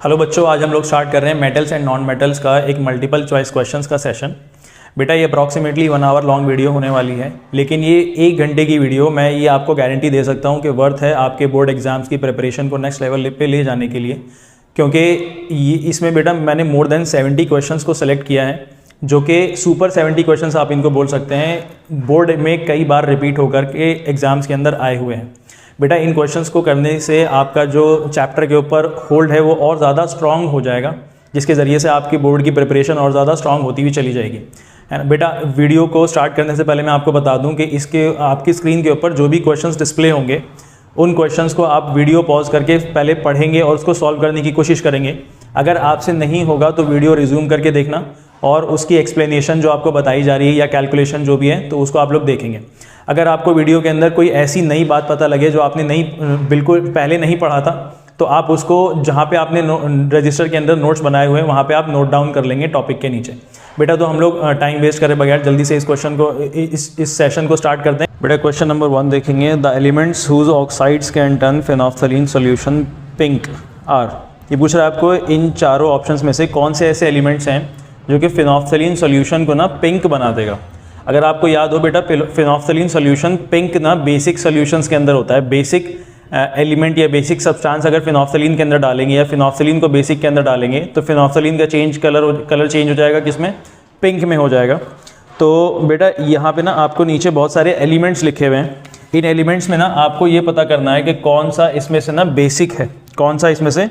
Hello बच्चों, आज हम लोग स्टार्ट कर रहे हैं मेटल्स एंड नॉन मेटल्स का एक मल्टीपल चॉइस क्वेश्चंस का सेशन। बेटा ये अप्रॉक्सीमेटली 1 आवर लॉन्ग वीडियो होने वाली है, लेकिन ये 1 घंटे की वीडियो मैं ये आपको गारंटी दे सकता हूँ कि वर्थ है आपके बोर्ड एग्जाम्स की प्रिपरेशन को नेक्स्ट लेवल पे ले जाने के लिए। क्योंकि ये इसमें बेटा मैंने मोर देन 70 क्वेश्चंस को सिलेक्ट किया है, जो कि सुपर 70 क्वेश्चंस आप इनको बोल सकते हैं, बोर्ड में कई बार रिपीट होकर के एग्जाम्स के अंदर आए हुए हैं। बेटा इन क्वेश्चंस को करने से आपका जो चैप्टर के ऊपर होल्ड है वो और ज़्यादा स्ट्रांग हो जाएगा, जिसके ज़रिए से आपकी बोर्ड की प्रिपरेशन और ज़्यादा स्ट्रांग होती हुई चली जाएगी, है ना। बेटा वीडियो को स्टार्ट करने से पहले मैं आपको बता दूं कि इसके आपकी स्क्रीन के ऊपर जो भी क्वेश्चंस डिस्प्ले होंगे उन क्वेश्चंस को आप वीडियो पॉज करके पहले पढ़ेंगे और उसको सॉल्व करने की कोशिश करेंगे। अगर आपसे नहीं होगा तो वीडियो रिज्यूम करके देखना और उसकी एक्सप्लेनेशन जो आपको बताई जा रही है या कैलकुलेशन जो भी है तो उसको आप लोग देखेंगे। अगर आपको वीडियो के अंदर कोई ऐसी नई बात पता लगे जो आपने बिल्कुल पहले नहीं पढ़ा था, तो आप उसको जहाँ पे आपने रजिस्टर के अंदर नोट्स बनाए हुए हैं वहाँ पे आप नोट डाउन कर लेंगे टॉपिक के नीचे। बेटा तो हम लोग टाइम वेस्ट करे बगैर जल्दी से इस क्वेश्चन को इस सेशन को स्टार्ट करते हैं। बेटा क्वेश्चन नंबर 1 देखेंगे। The elements whose oxides can turn phenolphthalein solution pink are. ये पूछ रहा है आपको इन चारों ऑप्शंस में से कौन से ऐसे एलिमेंट्स हैं जो कि फेनोल्फथलीन सॉल्यूशन को ना पिंक बना देगा। अगर आपको याद हो बेटा, फेनोल्फथलीन सॉल्यूशन पिंक ना बेसिक सॉल्यूशंस के अंदर होता है। बेसिक एलिमेंट या बेसिक सब्सटेंस अगर फेनोल्फथलीन के अंदर डालेंगे या फेनोल्फथलीन को बेसिक के अंदर डालेंगे तो फेनोल्फथलीन का कलर चेंज हो जाएगा, किसमें? पिंक में हो जाएगा। तो बेटा यहाँ पे ना आपको नीचे बहुत सारे एलिमेंट्स लिखे हुए हैं। इन एलिमेंट्स में ना आपको ये पता करना है कि कौन सा इसमें से ना बेसिक है, कौन सा इसमें से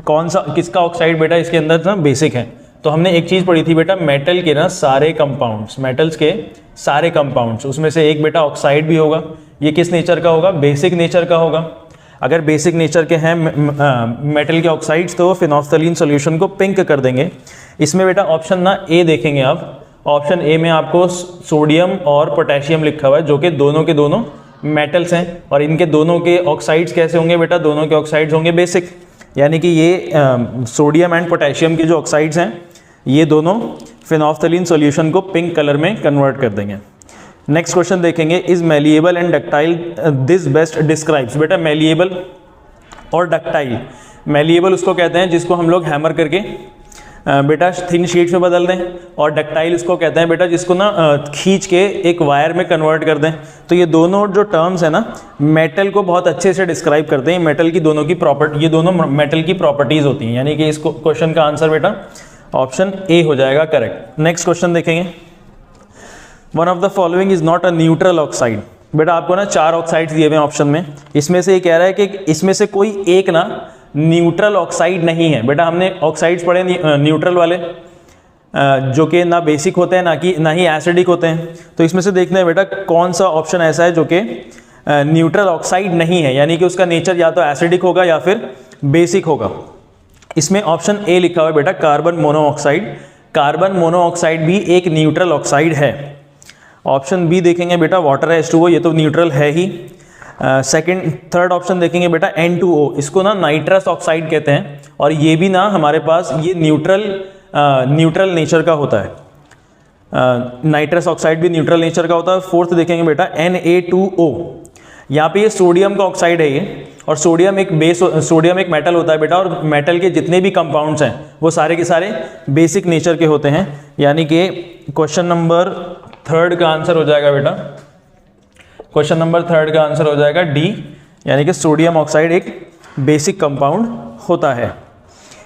किसका ऑक्साइड बेटा इसके अंदर ना बेसिक है। तो हमने एक चीज़ पढ़ी थी बेटा, मेटल के ना सारे कंपाउंड्स, मेटल्स के सारे कंपाउंड्स, उसमें से एक बेटा ऑक्साइड भी होगा। ये किस नेचर का होगा? बेसिक नेचर का होगा। अगर बेसिक नेचर के हैं मेटल के ऑक्साइड्स तो फेनोल्फथलीन सॉल्यूशन को पिंक कर देंगे। इसमें बेटा ऑप्शन ना ए देखेंगे आप। ऑप्शन ए में आपको सोडियम और पोटेशियम लिखा हुआ है, जो कि दोनों के दोनों मेटल्स हैं। और इनके दोनों के ऑक्साइड्स कैसे होंगे बेटा? दोनों के ऑक्साइड्स होंगे बेसिक, यानी कि ये सोडियम एंड पोटेशियम के जो ऑक्साइड्स हैं ये दोनों फेनोल्फथलीन सॉल्यूशन को पिंक कलर में कन्वर्ट कर देंगे। नेक्स्ट क्वेश्चन देखेंगे। Is malleable and ductile this best describes. बेटा मैलिएबल और डक्टाइल, मैलिएबल उसको कहते हैं जिसको हम लोग हैमर करके बेटा थिन शीट्स में बदल दें, और डक्टाइल उसको कहते हैं बेटा जिसको ना खींच के एक वायर में कन्वर्ट कर दें। तो ये दोनों जो टर्म्स है ना मेटल को बहुत अच्छे से डिस्क्राइब करते हैं। मेटल की दोनों की ये दोनों मेटल की प्रॉपर्टीज होती हैं, यानी कि इस क्वेश्चन का आंसर बेटा ऑप्शन ए हो जाएगा करेक्ट। नेक्स्ट क्वेश्चन देखेंगे। One of the following is not a neutral oxide. बेटा आपको ना 4 ऑक्साइड्स दिए हुए हैं ऑप्शन में, इसमें से ये कह रहा है कि इसमें से कोई एक ना न्यूट्रल ऑक्साइड नहीं है। बेटा हमने ऑक्साइड्स पढ़े न्यूट्रल वाले, जो कि ना बेसिक होते हैं ना ही एसिडिक होते हैं। तो इसमें से देखना है बेटा कौन सा ऑप्शन ऐसा है जो कि न्यूट्रल ऑक्साइड नहीं है, यानी कि उसका नेचर या तो एसिडिक होगा या फिर बेसिक होगा। इसमें ऑप्शन ए लिखा हुआ है बेटा कार्बन मोनोऑक्साइड। कार्बन मोनोऑक्साइड भी एक न्यूट्रल ऑक्साइड है। ऑप्शन बी देखेंगे बेटा वाटर H2O, ये तो न्यूट्रल है ही। थर्ड ऑप्शन देखेंगे बेटा N2O, इसको ना नाइट्रस ऑक्साइड कहते हैं, और ये भी ना हमारे पास ये न्यूट्रल नेचर का होता है। नाइट्रस ऑक्साइड भी न्यूट्रल नेचर का होता है। फोर्थ देखेंगे बेटा Na2O, यहाँ पे ये सोडियम का ऑक्साइड है ये, और सोडियम एक मेटल होता है बेटा, और मेटल के जितने भी कंपाउंड्स हैं वो सारे के सारे बेसिक नेचर के होते हैं, यानी कि क्वेश्चन नंबर 3 का आंसर हो जाएगा बेटा, क्वेश्चन नंबर 3 का आंसर हो जाएगा डी, यानी कि सोडियम ऑक्साइड एक बेसिक कंपाउंड होता है।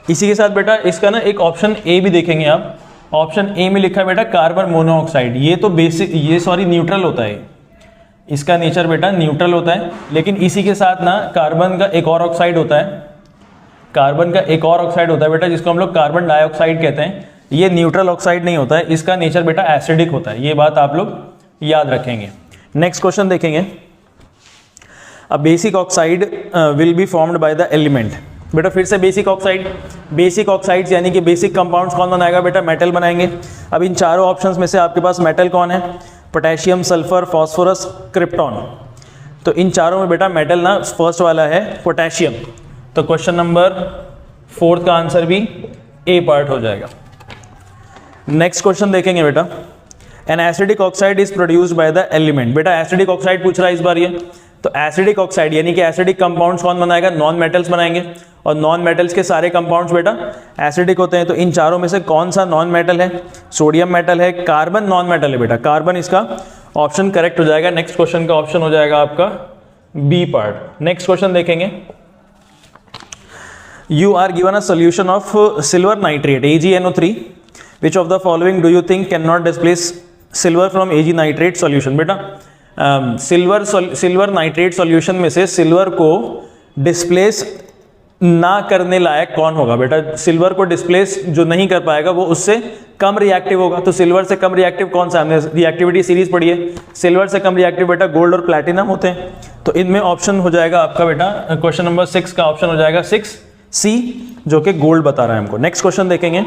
इसी के साथ बेटा इसका ना एक ऑप्शन ए भी देखेंगे आप। ऑप्शन ए में लिखा है बेटा कार्बन मोनोऑक्साइड, ये तो न्यूट्रल होता है, इसका नेचर बेटा न्यूट्रल होता है। लेकिन इसी के साथ ना कार्बन का एक और ऑक्साइड होता है, बेटा जिसको हम लोग कार्बन डाइऑक्साइड कहते हैं। ये न्यूट्रल ऑक्साइड नहीं होता है, इसका नेचर बेटा एसिडिक होता है, ये बात आप लोग याद रखेंगे। नेक्स्ट क्वेश्चन देखेंगे। A basic oxide will be formed by the element. बेटा फिर से बेसिक ऑक्साइड्स यानी कि बेसिक कंपाउंड्स कौन बनाएगा बेटा? मेटल बनाएंगे। अब इन चारों ऑप्शंस में से आपके पास मेटल कौन है? Potassium, sulphur, phosphorus, krypton. तो इन चारों में बेटा मेटल ना फर्स्ट वाला है पोटेशियम। तो क्वेश्चन नंबर 4 का आंसर भी ए पार्ट हो जाएगा। नेक्स्ट क्वेश्चन देखेंगे बेटा। An acidic oxide is produced by the element. बेटा एसिडिक ऑक्साइड पूछ रहा है इस बार ये। तो एसिडिक ऑक्साइड यानी कि एसिडिक कंपाउंड्स कौन बनाएगा, नॉन मेटल्स बनाएंगे, और नॉन मेटल्स के सारे कंपाउंड्स बेटा एसिडिक होते हैं। तो इन चारों में से कौन सा नॉन मेटल है, सोडियम मेटल है, कार्बन नॉन मेटल है बेटा, कार्बन इसका ऑप्शन करेक्ट हो जाएगा। नेक्स्ट क्वेश्चन का ऑप्शन हो जाएगा आपका बी पार्ट। नेक्स्ट क्वेश्चन देखेंगे, you are given a solution of silver nitrate AgNO3, which of the following do you think can not displace silver from Ag nitrate solution. बेटा silver nitrate solution में से silver को displace ना करने लायक कौन होगा बेटा, सिल्वर को डिस्प्लेस जो नहीं कर पाएगा वो उससे कम रिएक्टिव होगा। तो सिल्वर से कम रिएक्टिव कौन सा, हमने रिएक्टिविटी सीरीज पढ़ी है, सिल्वर से कम रिएक्टिव बेटा गोल्ड और प्लैटिनम होते हैं। तो इनमें ऑप्शन हो जाएगा आपका बेटा क्वेश्चन नंबर 6 का ऑप्शन हो जाएगा 6C, जो कि गोल्ड बता रहा है हमको। नेक्स्ट क्वेश्चन देखेंगे,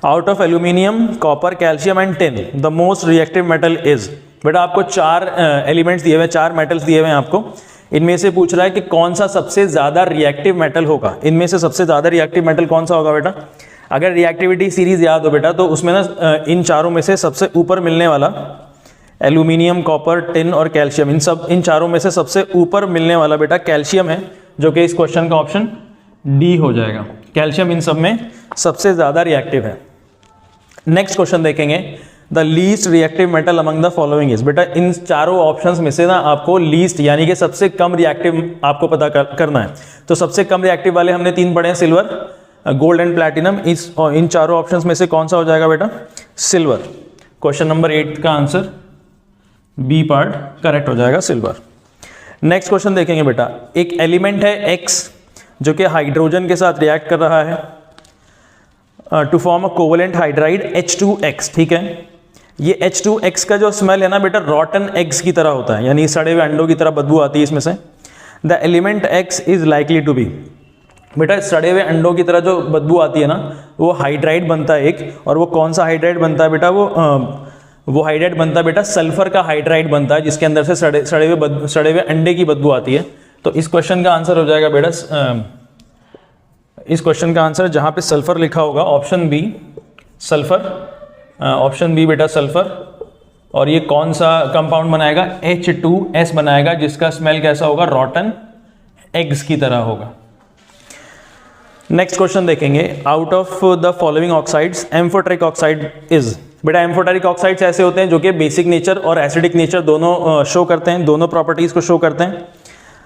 out of aluminium, copper, calcium and tin the most reactive metal is. बेटा आपको 4 एलिमेंट्स दिए हुए, 4 मेटल्स दिए हुए हैं आपको, इनमें से पूछ रहा है कि कौन सा सबसे ज्यादा रिएक्टिव मेटल होगा, इनमें से सबसे ज्यादा रिएक्टिव मेटल कौन सा होगा बेटा। अगर रिएक्टिविटी सीरीज याद हो बेटा तो उसमें ना इन चारों में से सबसे ऊपर मिलने वाला एल्यूमिनियम, कॉपर, टिन और कैल्शियम, इन चारों में से सबसे ऊपर मिलने वाला बेटा कैल्शियम है, जो कि इस क्वेश्चन का ऑप्शन डी हो जाएगा। कैल्शियम इन सब में सबसे ज्यादा रिएक्टिव है। नेक्स्ट क्वेश्चन देखेंगे, the least reactive metal among the following is. बेटा इन चारों ऑप्शंस में से ना आपको लीस्ट यानी कि सबसे कम रिएक्टिव आपको पता करना है। तो सबसे कम रिएक्टिव वाले हमने 3 पढ़े हैं, सिल्वर, गोल्ड एंड प्लैटिनम। इन चारों ऑप्शंस में से कौन सा हो जाएगा बेटा, सिल्वर। क्वेश्चन नंबर 8 का आंसर बी पार्ट करेक्ट हो जाएगा, सिल्वर। नेक्स्ट क्वेश्चन देखेंगे बेटा, एक एलिमेंट है X जो कि हाइड्रोजन के साथ रिएक्ट कर रहा है to form a covalent hydride H2X, ठीक है। ये H2X का जो स्मेल है ना बेटा रॉटन एग्स की तरह होता है, यानी सड़े हुए अंडों की तरह बदबू आती है इसमें से। The element X is likely to be. बेटा सड़े हुए अंडों की तरह जो बदबू आती है ना वो हाइड्राइड बनता है एक, और वो कौन सा हाइड्राइड बनता है बेटा, वो हाइड्राइड बनता है बेटा सल्फर का हाइड्राइड बनता है, जिसके अंदर से सड़े हुए अंडे की बदबू आती है। तो इस क्वेश्चन का आंसर हो जाएगा बेटा, इस क्वेश्चन का आंसर जहां पे सल्फर लिखा होगा option B sulphur, option B बेटा सल्फर। और ये कौन सा कंपाउंड बनाएगा, H2S बनाएगा, जिसका स्मेल कैसा होगा, रॉटन एग्स की तरह होगा। नेक्स्ट क्वेश्चन देखेंगे, out of the following oxides amphoteric oxide is. बेटा एम्फोटेरिक ऑक्साइड्स ऐसे होते हैं जो कि बेसिक नेचर और एसिडिक नेचर दोनों शो करते हैं, दोनों प्रॉपर्टीज को शो करते हैं।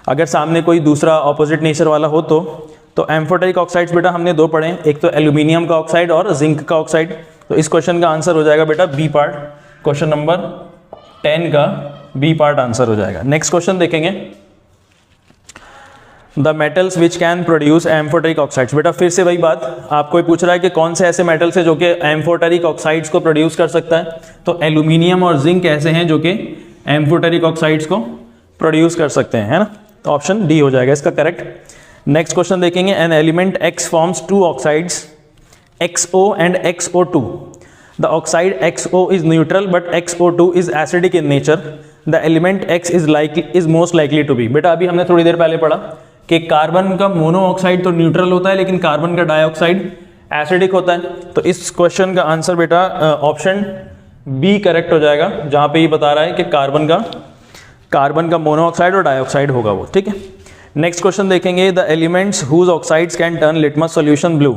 अगर सामने कोई दूसरा ऑपोजिट नेचर वाला हो तो एम्फोटेरिक ऑक्साइड्स बेटा हमने 2 पढ़े, एक तो एल्यूमिनियम का ऑक्साइड और जिंक का ऑक्साइड। तो इस क्वेश्चन का आंसर हो जाएगा बेटा बी पार्ट, क्वेश्चन नंबर 10 का बी पार्ट आंसर हो जाएगा। नेक्स्ट क्वेश्चन देखेंगे, the metals which can produce amphoteric oxides. बेटा फिर से वही बात, आपको ये पूछ रहा है कि कौन से ऐसे मेटल्स है जो कि एम्फोटेरिक ऑक्साइड्स को प्रोड्यूस कर सकता है। तो एल्यूमिनियम और जिंक ऐसे हैं जो कि एम्फोटेरिक ऑक्साइड्स को प्रोड्यूस कर सकते हैं, है ना। तो ऑप्शन डी हो जाएगा इसका करेक्ट। नेक्स्ट क्वेश्चन देखेंगे, an element X forms 2 oxides XO and XO2. The oxide XO is neutral but XO2 is acidic in nature. The element X is most likely to be. बेटा अभी हमने थोड़ी देर पहले पढ़ा कि कार्बन का मोनो ऑक्साइड तो न्यूट्रल होता है, लेकिन कार्बन का डाइऑक्साइड एसिडिक होता है। तो इस क्वेश्चन का आंसर बेटा ऑप्शन बी करेक्ट हो जाएगा, जहां पे ये बता रहा है कि कार्बन का मोनो ऑक्साइड और डाइऑक्साइड होगा वो, ठीक है। नेक्स्ट क्वेश्चन देखेंगे, the elements whose oxides can turn litmus solution blue.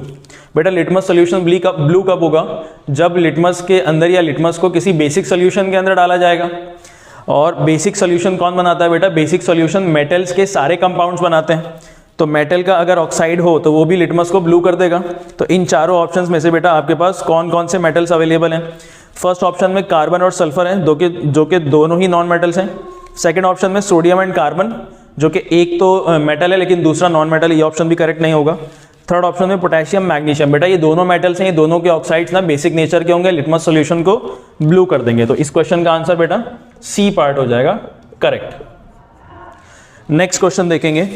बेटा लिटमस सॉल्यूशन ब्लू कब होगा, जब लिटमस के अंदर या लिटमस को किसी बेसिक सॉल्यूशन के अंदर डाला जाएगा। और बेसिक सॉल्यूशन कौन बनाता है बेटा, बेसिक सॉल्यूशन मेटल्स के सारे कंपाउंड्स बनाते हैं। तो मेटल का अगर ऑक्साइड हो तो वो भी लिटमस को ब्लू कर देगा। तो इन चारों ऑप्शंस में से बेटा आपके पास कौन कौन से मेटल्स अवेलेबल हैं। फर्स्ट ऑप्शन में कार्बन और सल्फर हैं, जो कि दोनों ही नॉन मेटल्स हैं। सेकेंड ऑप्शन में सोडियम एंड कार्बन, जो कि एक तो मेटल है लेकिन दूसरा नॉन मेटल, ये ऑप्शन भी करेक्ट नहीं होगा। थर्ड ऑप्शन में पोटेशियम मैग्नीशियम, बेटा ये दोनों मेटल्स हैं, ये दोनों के ऑक्साइड्स ना बेसिक नेचर के होंगे, लिटमस सॉल्यूशन को ब्लू कर देंगे। तो इस क्वेश्चन का आंसर बेटा सी पार्ट हो जाएगा करेक्ट। नेक्स्ट क्वेश्चन देखेंगे,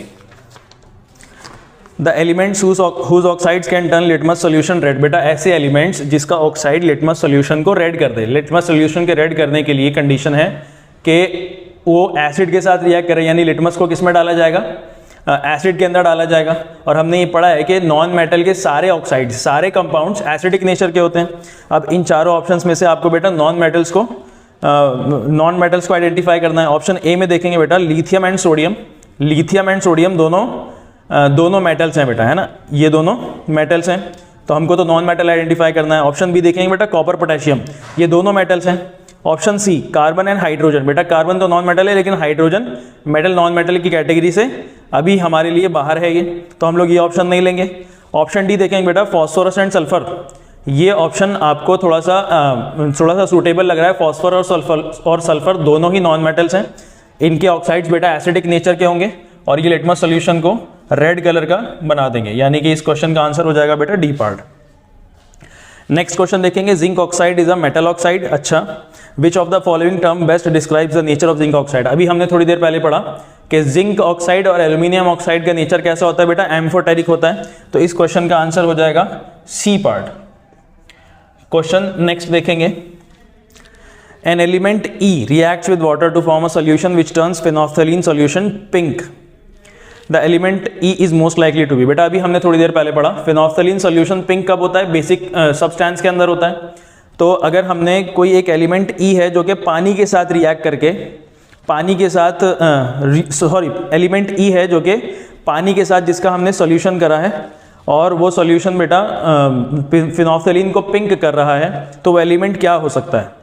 the elements whose oxides can turn litmus solution red. बेटा ऐसे एलिमेंट्स जिसका ऑक्साइड लिटमस सॉल्यूशन को रेड कर दे। लिटमस सॉल्यूशन के रेड करने के लिए कंडीशन है कि वो एसिड के साथ रिएक्ट करे, यानी लिटमस को किस में डाला जाएगा, एसिड के अंदर डाला जाएगा। और हमने ये पढ़ा है कि नॉन मेटल के सारे ऑक्साइड, सारे कंपाउंड्स एसिडिक नेचर के होते हैं। अब इन चारों ऑप्शंस में से आपको बेटा नॉन मेटल्स को नॉन मेटल्स को आइडेंटिफाई करना है। ऑप्शन ए में देखेंगे बेटा lithium and sodium, lithium and sodium दोनों मेटल्स हैं बेटा, है ना, ये दोनों मेटल्स हैं, तो हमको तो नॉन मेटल आइडेंटिफाई करना है। ऑप्शन बी देखेंगे बेटा कॉपर पोटेशियम, ये दोनों मेटल्स हैं। Option C carbon and hydrogen, बेटा कार्बन तो नॉन मेटल है लेकिन हाइड्रोजन मेटल नॉन मेटल की कैटेगरी से अभी हमारे लिए बाहर है ये, तो हम लोग ये ऑप्शन नहीं लेंगे। ऑप्शन डी देखेंगे बेटा फॉस्फोरस एंड सल्फर, ये ऑप्शन आपको थोड़ा सा सूटेबल लग रहा है। फॉस्फर और सल्फर दोनों ही नॉन मेटल्स हैं, इनके ऑक्साइड्स बेटा एसिडिक नेचर के होंगे और ये लिटमस सोल्यूशन को रेड कलर का बना देंगे, यानी कि इस क्वेश्चन का आंसर हो जाएगा बेटा डी पार्ट। नेक्स्ट क्वेश्चन देखेंगे zinc oxide is a metal oxide. अच्छा, which of the following term best describes the nature of zinc oxide. अभी हमने थोड़ी देर पहले पढ़ा कि जिंक ऑक्साइड और एल्यूमिनियम ऑक्साइड का नेचर कैसा होता है बेटा, एम्फोटेरिक होता है, तो इस क्वेश्चन का आंसर हो जाएगा सी पार्ट। क्वेश्चन नेक्स्ट देखेंगे, an element E reacts with water to form a solution which turns phenolphthalein solution pink. The element E is most likely to be, बेटा अभी हमने थोड़ी देर पहले पढ़ा phenolphthalein solution pink कब होता है, बेसिक सब्सटेंस के अंदर होता है। तो अगर हमने कोई एक एलिमेंट E है जो कि पानी के साथ रिएक्ट करके एलिमेंट E है जो कि पानी के साथ जिसका हमने सॉल्यूशन करा है और वो सॉल्यूशन बेटा फिनोल्फ्थलीन को पिंक कर रहा है, तो वो एलिमेंट क्या हो सकता है।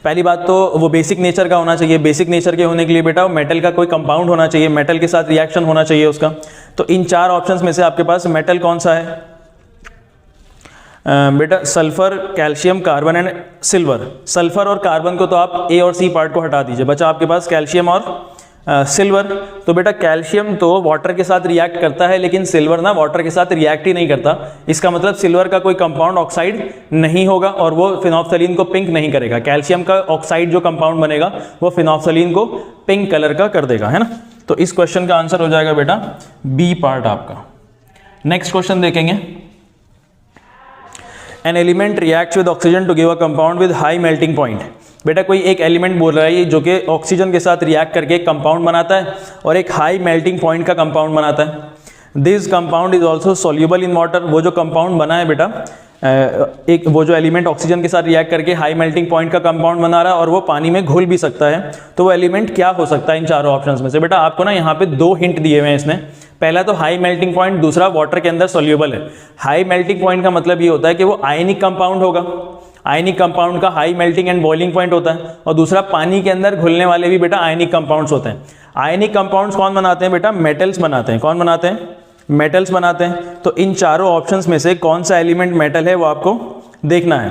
पहली बात तो वो बेसिक नेचर का होना चाहिए, बेसिक नेचर के होने के लिए बेटा मेटल का कोई कंपाउंड होना चाहिए, मेटल के साथ रिएक्शन होना चाहिए उसका। तो इन चार ऑप्शंस में से आपके पास मेटल कौन सा है बेटा, sulphur, calcium, carbon and silver. Sulphur और कार्बन को तो आप ए और सी पार्ट को हटा दीजिए, बचा आपके पास कैल्शियम और सिल्वर। तो बेटा कैल्शियम तो वाटर के साथ रिएक्ट करता है लेकिन सिल्वर ना वाटर के साथ रिएक्ट ही नहीं करता, इसका मतलब सिल्वर का कोई कंपाउंड ऑक्साइड नहीं होगा और वो फिनोल्फ्थलीन को पिंक नहीं करेगा। कैल्शियम का ऑक्साइड जो कंपाउंड बनेगा वो फिनोल्फ्थलीन को पिंक कलर का कर देगा, है ना। तो इस क्वेश्चन का आंसर हो जाएगा बेटा बी पार्ट आपका। नेक्स्ट क्वेश्चन देखेंगे, an element reacts with oxygen to give a compound with high melting point. बेटा कोई एक एलिमेंट बोल रहा है जो कि ऑक्सीजन के साथ रिएक्ट करके एक कंपाउंड बनाता है और एक हाई मेल्टिंग पॉइंट का कंपाउंड बनाता है। This compound is also soluble in water. वो जो कंपाउंड बना है बेटा, एक वो जो एलिमेंट ऑक्सीजन के साथ रिएक्ट करके हाई मेल्टिंग पॉइंट का कंपाउंड बना रहा है और वो पानी में घुल भी सकता है, तो वो एलिमेंट क्या हो सकता है इन चारों ऑप्शंस में से। बेटा आपको ना यहाँ पे दो हिंट दिए हुए हैं इसने, पहला तो हाई मेल्टिंग पॉइंट, दूसरा वाटर के अंदर सॉल्यूबल है। हाई मेल्टिंग पॉइंट का मतलब ये होता है कि वो आयनिक कंपाउंड होगा, आयनिक कंपाउंड का high melting and boiling point होता है, और दूसरा पानी के अंदर घुलने वाले भी बेटा आयनिक कंपाउंड्स होते हैं। आयनिक कंपाउंड्स कौन बनाते हैं बेटा, मेटल्स बनाते हैं। कौन बनाते हैं, मेटल्स बनाते हैं। तो इन चारों ऑप्शंस में से कौन सा एलिमेंट मेटल है वो आपको देखना है।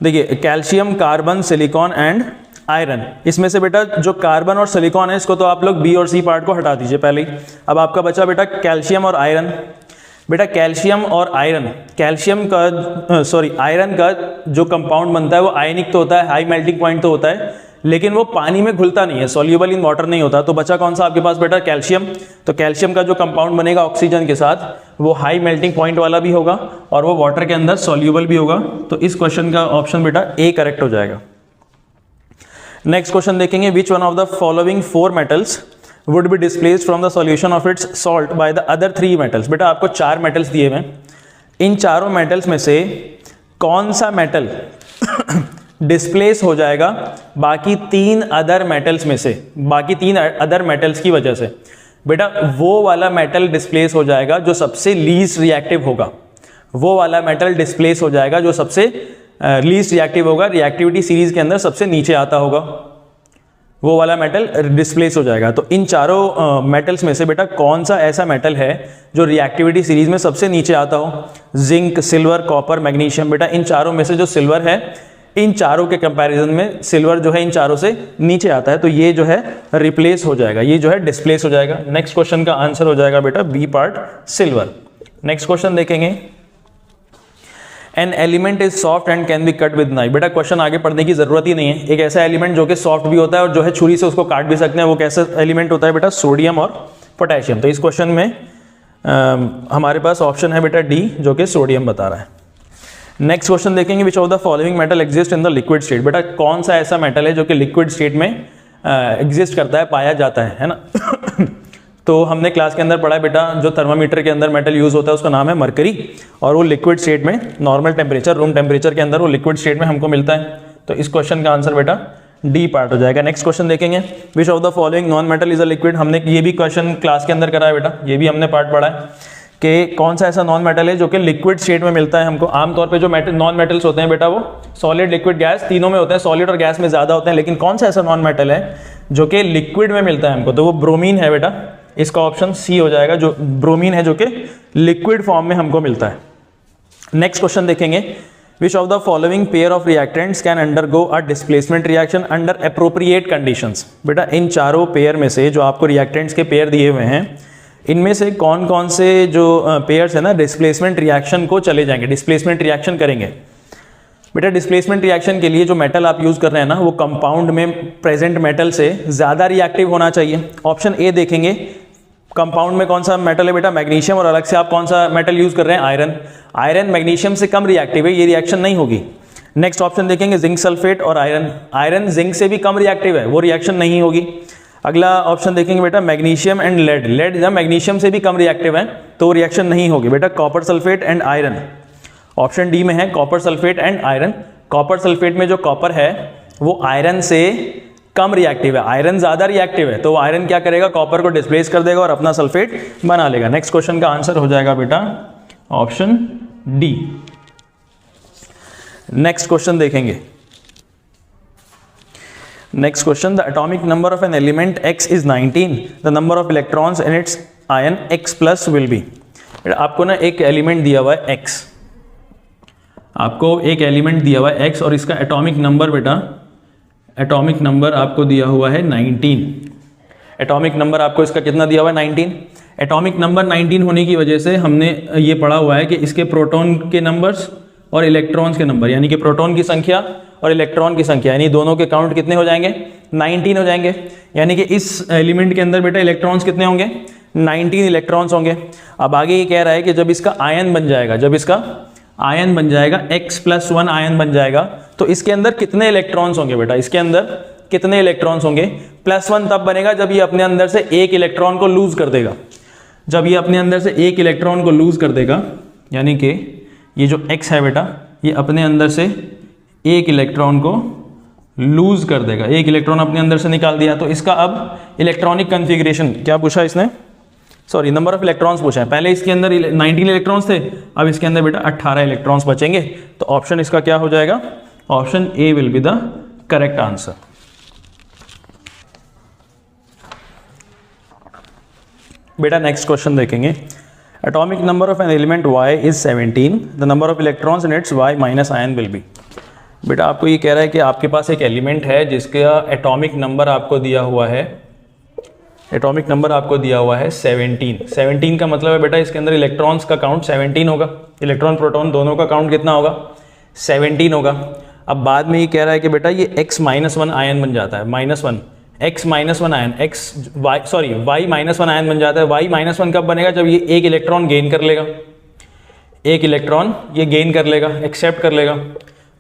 देखिए calcium, carbon, silicon and iron, इसमें से बेटा जो कार्बन और सिलिकॉन है इसको तो आप लोग बी और सी पार्ट को हटा दीजिए पहले ही। अब आपका बचा बेटा कैल्शियम और आयरन। बेटा कैल्शियम और आयरन, आयरन का जो कंपाउंड बनता है वो आयनिक तो होता है, हाई मेल्टिंग पॉइंट तो होता है, लेकिन वो पानी में घुलता नहीं है, सॉल्यूबल इन वाटर नहीं होता। तो बचा कौन सा आपके पास बेटा, कैल्शियम। तो कैल्शियम का जो कंपाउंड बनेगा ऑक्सीजन के साथ वो हाई मेल्टिंग पॉइंट वाला भी होगा और वो वाटर के अंदर सॉल्यूबल भी होगा। तो इस क्वेश्चन का ऑप्शन बेटा ए करेक्ट हो जाएगा। नेक्स्ट क्वेश्चन देखेंगे, which one of the following four metals would be displaced from the solution of its salt by the other three metals। बेटा आपको चार मेटल्स दिए हुए हैं, इन चारों मेटल्स में से कौन सा मेटल डिस्प्लेस हो जाएगा बाकी तीन अदर मेटल्स में से, बाकी तीन अदर मेटल्स की वजह से। बेटा वो वाला मेटल डिस्प्लेस हो जाएगा जो सबसे लीस्ट रिएक्टिव होगा, वो वाला मेटल डिस्प्लेस हो जाएगा जो सबसे लीस्ट रिएक्टिव होगा, रिएक्टिविटी सीरीज के अंदर सबसे नीचे आता होगा, वो वाला मेटल डिस्प्लेस हो जाएगा। तो इन चारों मेटल्स में से बेटा कौन सा ऐसा मेटल है जो रिएक्टिविटी सीरीज में सबसे नीचे आता हो, जिंक, सिल्वर, कॉपर, मैग्नीशियम। बेटा इन चारों में से जो सिल्वर है, इन चारों के कंपैरिजन में सिल्वर जो है इन चारों से नीचे आता है, तो ये जो है रिप्लेस हो जाएगा, ये जो है डिस्प्लेस हो जाएगा। नेक्स्ट क्वेश्चन का आंसर हो जाएगा बेटा B part, silver. Next question देखेंगे, an element is soft and can be cut with knife. बेटा क्वेश्चन आगे पढ़ने की जरूरत ही नहीं है, एक ऐसा एलिमेंट जो कि सॉफ्ट भी होता है और जो है छुरी से उसको काट भी सकते हैं, वो कैसा एलिमेंट होता है बेटा, सोडियम और पोटेशियम। तो इस क्वेश्चन में हमारे पास ऑप्शन है बेटा डी जो कि सोडियम बता रहा है। नेक्स्ट क्वेश्चन देखेंगे, which of the following metal exist in the liquid state. बेटा कौन सा ऐसा मेटल है जो कि लिक्विड स्टेट में एग्जिस्ट करता है, पाया जाता है ना। तो हमने क्लास के अंदर पढ़ा है बेटा, जो थर्मामीटर के अंदर मेटल यूज होता है उसका नाम है मरकरी, और वो लिक्विड स्टेट में नॉर्मल टेम्परेचर, रूम टेम्परेचर के अंदर वो लिक्विड स्टेट में हमको मिलता है। तो इस क्वेश्चन का आंसर बेटा डी पार्ट हो जाएगा। नेक्स्ट क्वेश्चन देखेंगे, which of the following non metal is a liquid. हमने ये भी क्वेश्चन क्लास के अंदर करा है बेटा, ये भी हमने पार्ट पढ़ा है कि कौन सा ऐसा नॉन मेटल है जो कि लिक्विड स्टेट में मिलता है हमको। आमतौर पे जो नॉन मेटल्स होते हैं बेटा वो सॉलिड, लिक्विड, गैस तीनों में होते हैं, सॉलिड और गैस में ज़्यादा होते हैं, लेकिन कौन सा ऐसा नॉन मेटल है जो कि लिक्विड में मिलता है हमको, तो वो ब्रोमीन है बेटा। इसका ऑप्शन सी हो जाएगा, जो ब्रोमीन है जो कि लिक्विड फॉर्म में हमको मिलता है। नेक्स्ट क्वेश्चन देखेंगे, which of the following pair of reactants can undergo a displacement reaction under appropriate conditions. बेटा इन चारों पेयर में से जो आपको रिएक्टेंट्स के पेयर दिए हुए हैं, इनमें से कौन कौन से जो पेयर्स है ना डिस्प्लेसमेंट रिएक्शन को चले जाएंगे, डिस्प्लेसमेंट रिएक्शन करेंगे। बेटा डिस्प्लेसमेंट रिएक्शन के लिए जो मेटल आप यूज कर रहे हैं ना, वो कंपाउंड में प्रेजेंट मेटल से ज़्यादा रिएक्टिव होना चाहिए। ऑप्शन ए देखेंगे, कंपाउंड में कौन सा मेटल है बेटा, मैग्नीशियम, और अलग से आप कौन सा मेटल यूज कर रहे हैं, आयरन। आयरन मैग्नीशियम से कम रिएक्टिव है, ये रिएक्शन नहीं होगी। नेक्स्ट ऑप्शन देखेंगे, जिंक सल्फेट और आयरन, आयरन जिंक से भी कम रिएक्टिव है, वो रिएक्शन नहीं होगी। अगला ऑप्शन देखेंगे बेटा, मैग्नीशियम एंड लेड, लेड ना मैग्नीशियम से भी कम रिएक्टिव है, तो रिएक्शन नहीं होगी। बेटा copper sulphate and iron, option D में है copper sulphate and iron. Copper sulphate में जो कॉपर है वो आयरन से कम रिएक्टिव है, आयरन ज्यादा रिएक्टिव है, तो आयरन क्या करेगा, कॉपर को डिस्प्लेस कर देगा और अपना सल्फेट बना लेगा। नेक्स्ट क्वेश्चन का आंसर हो जाएगा बेटा ऑप्शन डी। नेक्स्ट क्वेश्चन देखेंगे, next question, the atomic number of an element x is 19, the number of electrons in its ion x plus will be. आपको ना एक एलिमेंट दिया हुआ है x, आपको एक एलिमेंट दिया हुआ है x और इसका एटॉमिक नंबर बेटा, एटॉमिक नंबर आपको दिया हुआ है 19। एटॉमिक नंबर आपको इसका कितना दिया हुआ है, 19। एटॉमिक नंबर 19 होने की वजह से हमने ये पढ़ा हुआ है कि इसके प्रोटॉन के नंबर्स और इलेक्ट्रॉन्स के नंबर, यानी कि प्रोटॉन की संख्या और इलेक्ट्रॉन की संख्या, यानी दोनों के काउंट कितने हो जाएंगे, 19 हो जाएंगे। यानी कि इस एलिमेंट के अंदर बेटा इलेक्ट्रॉन्स कितने होंगे, 19 इलेक्ट्रॉन्स होंगे। अब आगे ये कह रहा है कि जब इसका आयन बन जाएगा, जब इसका आयन बन जाएगा x+1 आयन बन जाएगा, तो इसके अंदर कितने इलेक्ट्रॉन्स होंगे बेटा, इसके अंदर कितने इलेक्ट्रॉन्स होंगे। +1 तब बनेगा जब ये अपने अंदर से एक इलेक्ट्रॉन को लूज कर देगा, जब ये अपने अंदर से एक इलेक्ट्रॉन को लूज कर देगा, यानी कि ये जो x है बेटा, ये अपने अंदर से एक इलेक्ट्रॉन को लूज कर देगा, एक इलेक्ट्रॉन अपने अंदर से निकाल दिया, तो इसका अब इलेक्ट्रॉनिक कन्फिग्रेशन क्या पूछा इसने, सॉरी नंबर ऑफ इलेक्ट्रॉन्स पूछा है। पहले इसके अंदर 19 इलेक्ट्रॉन्स थे, अब इसके अंदर बेटा 18 इलेक्ट्रॉन्स बचेंगे, तो ऑप्शन इसका क्या हो जाएगा, option A will be the correct answer. बेटा नेक्स्ट क्वेश्चन देखेंगे, atomic number of an element y is 17, the number of electrons in it's y minus ion will be. बेटा आपको ये कह रहा है कि आपके पास एक एलिमेंट है जिसका एटॉमिक नंबर आपको दिया हुआ है, एटॉमिक नंबर आपको दिया हुआ है 17। 17 का मतलब है बेटा इसके अंदर इलेक्ट्रॉन्स का काउंट 17 होगा, इलेक्ट्रॉन प्रोटॉन दोनों का काउंट कितना होगा, 17 होगा। अब बाद में ये कह रहा है कि बेटा ये x-1 आयन बन जाता है, -1 x-1 आयन, y-1 आयन बन जाता है। y-1 कब बनेगा, जब ये एक इलेक्ट्रॉन गेन कर लेगा, एक इलेक्ट्रॉन ये गेन कर लेगा, एक्सेप्ट कर लेगा।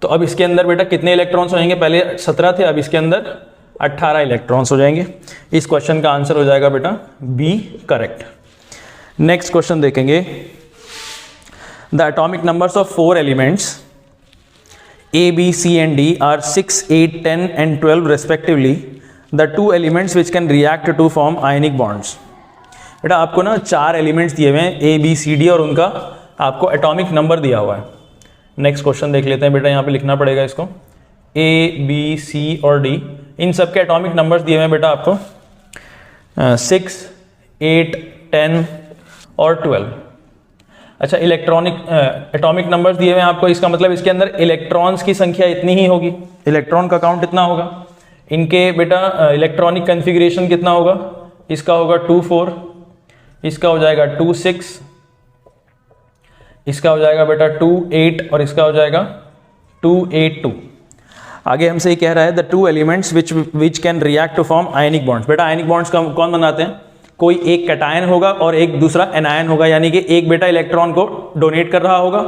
तो अब इसके अंदर बेटा कितने इलेक्ट्रॉन्स होंगे, पहले 17 थे, अब इसके अंदर 18 इलेक्ट्रॉन्स हो जाएंगे। इस क्वेश्चन का आंसर हो जाएगा बेटा बी करेक्ट। नेक्स्ट क्वेश्चन देखेंगे, the atomic numbers of 4 elements A, B, C and D are 6, 8, 10 and 12 respectively, the 2 elements which can react to form ionic bonds। बेटा आपको ना 4 एलिमेंट्स दिए हुए हैं A, B, C, D और उनका आपको एटॉमिक नंबर दिया हुआ है। नेक्स्ट क्वेश्चन देख लेते हैं बेटा, यहाँ पे लिखना पड़ेगा इसको, A, B, C और D, इन सब के एटॉमिक नंबर्स दिए हुए हैं बेटा आपको 6, 8, 10 और 12। अच्छा इलेक्ट्रॉनिक एटॉमिक नंबर्स दिए हुए हैं आपको, इसका मतलब इसके अंदर इलेक्ट्रॉन्स की संख्या इतनी ही होगी, इलेक्ट्रॉन का काउंट इतना होगा। इनके बेटा इलेक्ट्रॉनिक कन्फिग्रेशन कितना होगा, इसका होगा 2, 4, इसका हो जाएगा 2, 6, इसका हो जाएगा बेटा 2, 8 और इसका हो जाएगा 2, 8, 2। आगे हमसे ये कह रहा है the 2 elements which can react to form ionic bonds. बेटा आयनिक बॉन्ड्स कौन बनाते हैं, कोई एक कैटायन होगा और एक दूसरा एनायन होगा, यानी कि एक बेटा इलेक्ट्रॉन को डोनेट कर रहा होगा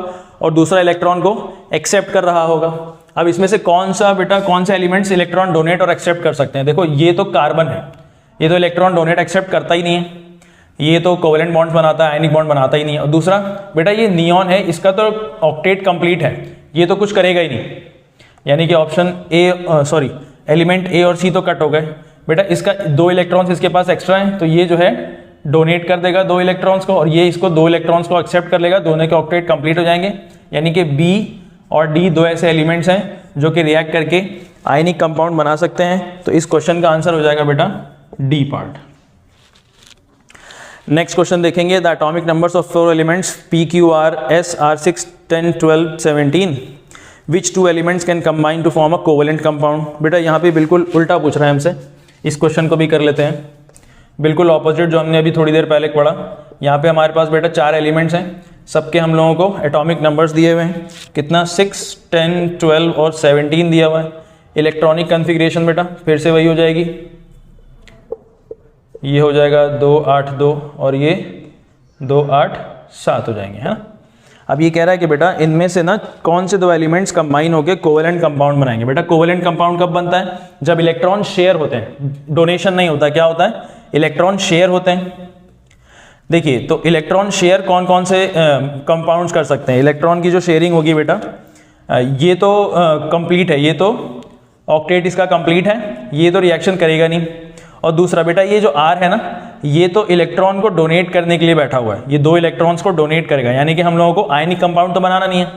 और दूसरा इलेक्ट्रॉन को एक्सेप्ट कर रहा होगा। अब इसमें से कौन सा एलिमेंट्स इलेक्ट्रॉन डोनेट और एक्सेप्ट कर सकते हैं। देखो ये तो कार्बन है, ये तो इलेक्ट्रॉन डोनेट एक्सेप्ट करता ही नहीं है, ये तो कोवेलेंट बॉन्ड्स बनाता है, आयनिक बॉन्ड बनाता ही नहीं है। और दूसरा बेटा ये नियॉन है, इसका तो ऑक्टेट कंप्लीट है, ये तो कुछ करेगा ही नहीं, यानी कि ऑप्शन ए एलिमेंट ए और सी तो कट हो गए बेटा, इसका 2 इलेक्ट्रॉन्स इसके पास एक्स्ट्रा हैं, तो ये जो है डोनेट कर देगा 2 इलेक्ट्रॉन्स को, और ये इसको 2 इलेक्ट्रॉन्स को एक्सेप्ट कर लेगा, दोनों के ऑक्टेट कंप्लीट हो जाएंगे। यानी कि बी और डी 2 ऐसे एलिमेंट्स हैं जो कि रिएक्ट करके आयनिक कंपाउंड बना सकते हैं। तो इस क्वेश्चन का आंसर हो जाएगा बेटा डी पार्ट। नेक्स्ट क्वेश्चन देखेंगे, the atomic numbers of 4 elements P Q R S are 6 10 12 17 which 2 elements can combine to form a covalent compound. बेटा यहाँ पे बिल्कुल उल्टा पूछ रहा है हमसे, इस क्वेश्चन को भी कर लेते हैं, बिल्कुल ऑपोजिट जो हमने अभी थोड़ी देर पहले पढ़ा। यहाँ पे हमारे पास बेटा 4 एलिमेंट्स हैं, सबके हम लोगों को एटॉमिक नंबर्स दिए हुए हैं, कितना 6 10 12 और 17 दिया हुआ है। इलेक्ट्रॉनिक कन्फिग्रेशन बेटा फिर से वही हो जाएगी, ये हो जाएगा 2 8 2 और ये 2 8 7 हो जाएंगे, है ना। अब ये कह रहा है कि बेटा इनमें से ना कौन से 2 एलिमेंट्स कंबाइन होकर कोवेलेंट कंपाउंड बनाएंगे। बेटा कोवेलेंट कंपाउंड कब बनता है, जब इलेक्ट्रॉन शेयर होते हैं, डोनेशन नहीं होता, क्या होता है, इलेक्ट्रॉन शेयर होते हैं। देखिए तो इलेक्ट्रॉन शेयर कौन कौन से कंपाउंड्स कर सकते हैं। इलेक्ट्रॉन की जो शेयरिंग होगी बेटा, ये तो कंप्लीट है, ये तो ऑक्टेट इसका कंप्लीट है, ये तो रिएक्शन करेगा नहीं। और दूसरा बेटा ये जो R है ना, ये तो इलेक्ट्रॉन को डोनेट करने के लिए बैठा हुआ है, ये 2 इलेक्ट्रॉन्स को डोनेट करेगा। यानी कि हम लोगों को आयनिक कंपाउंड तो बनाना नहीं है,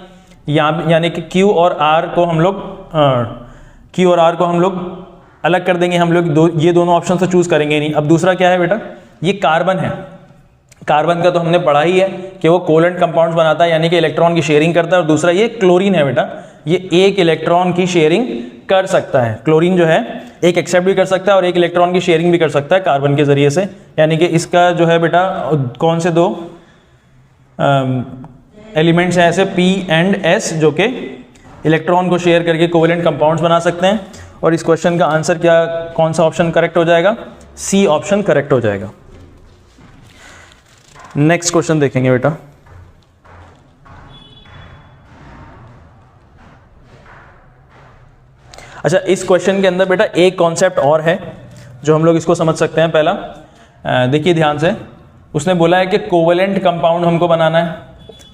यानी कि Q और R को हम लोग अलग कर देंगे, हम लोग ये दोनों ऑप्शन से चूज करेंगे नहीं। अब दूसरा क्या है बेटा, ये कार्बन है, कार्बन का तो हमने पढ़ा ही है कि वो कोवेलेंट कंपाउंड्स बनाता है, यानी कि इलेक्ट्रॉन की शेयरिंग करता है। और दूसरा ये क्लोरीन है बेटा, ये 1 इलेक्ट्रॉन की शेयरिंग कर सकता है। क्लोरीन जो है 1 एक्सेप्ट भी कर सकता है और 1 इलेक्ट्रॉन की शेयरिंग भी कर सकता है कार्बन के जरिए से। यानी कि इसका जो है बेटा कौन से 2 एलिमेंट्स हैं ऐसे P एंड S जो कि इलेक्ट्रॉन को शेयर करके कोवेलेंट कंपाउंड्स बना सकते हैं। और इस क्वेश्चन का आंसर क्या, कौन सा ऑप्शन करेक्ट हो जाएगा, सी ऑप्शन करेक्ट हो जाएगा। नेक्स्ट क्वेश्चन देखेंगे बेटा, अच्छा इस क्वेश्चन के अंदर बेटा एक कॉन्सेप्ट और है जो हम लोग इसको समझ सकते हैं। पहला देखिए ध्यान से, उसने बोला है कि कोवेलेंट कंपाउंड हमको बनाना है,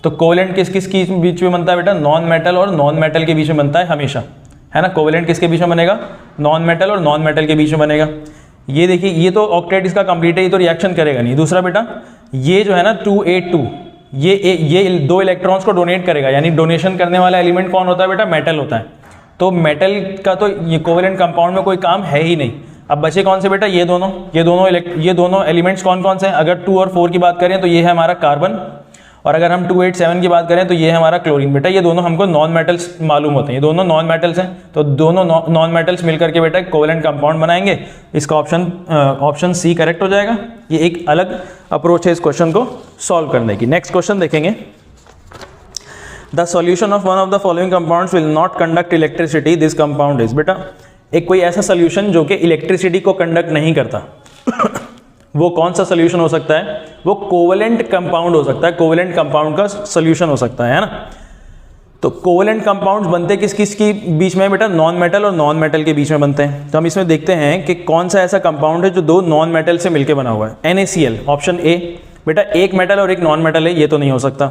तो कोवेलेंट किस किस के बीच में बनता है बेटा, नॉन मेटल और नॉन मेटल के बीच में बनता है हमेशा, है ना। कोवेलेंट किसके बीच में बनेगा, नॉन मेटल और नॉन मेटल के बीच में बनेगा। ये देखिए ये तो ऑक्टेट इसका कंप्लीट है, ये तो रिएक्शन करेगा नहीं। दूसरा बेटा ये जो है ना 282, ये 2 इलेक्ट्रॉन्स को डोनेट करेगा, यानी डोनेशन करने वाला एलिमेंट कौन होता है बेटा, मेटल होता है। तो मेटल का तो ये कोवेलेंट कंपाउंड में कोई काम है ही नहीं। अब बचे कौन से बेटा, ये दोनों एलिमेंट्स कौन कौन से हैं। अगर 2 और 4 की बात करें तो ये है हमारा कार्बन, और अगर हम 287 की बात करें तो ये है हमारा क्लोरीन। बेटा ये दोनों हमको नॉन मेटल्स मालूम होते हैं, ये दोनों नॉन मेटल्स हैं, तो दोनों नॉन मेटल्स मिलकर के बेटा कोवेलेंट कंपाउंड बनाएंगे। इसका ऑप्शन सी करेक्ट हो जाएगा। ये एक अलग अप्रोच है इस क्वेश्चन को सॉल्व करने की। नेक्स्ट क्वेश्चन देखेंगे, the solution of one of the following compounds will not conduct electricity, this compound is. बेटा एक कोई ऐसा सोल्यूशन जो कि इलेक्ट्रिसिटी को कंडक्ट नहीं करता वो कौन सा सोल्यूशन हो सकता है, वो कोवेलेंट कंपाउंड हो सकता है, कोवेलेंट कंपाउंड का सोल्यूशन हो सकता है ना। तो कोवेलेंट कंपाउंड्स बनते किस किस के बीच में बेटा, नॉन मेटल और नॉन मेटल के बीच में बनते हैं। तो हम इसमें देखते हैं कि कौन सा ऐसा कंपाउंड है जो 2 नॉन मेटल से मिलकर बना हुआ है। NaCl ऑप्शन ए, बेटा एक मेटल और एक नॉन मेटल है, ये तो नहीं हो सकता।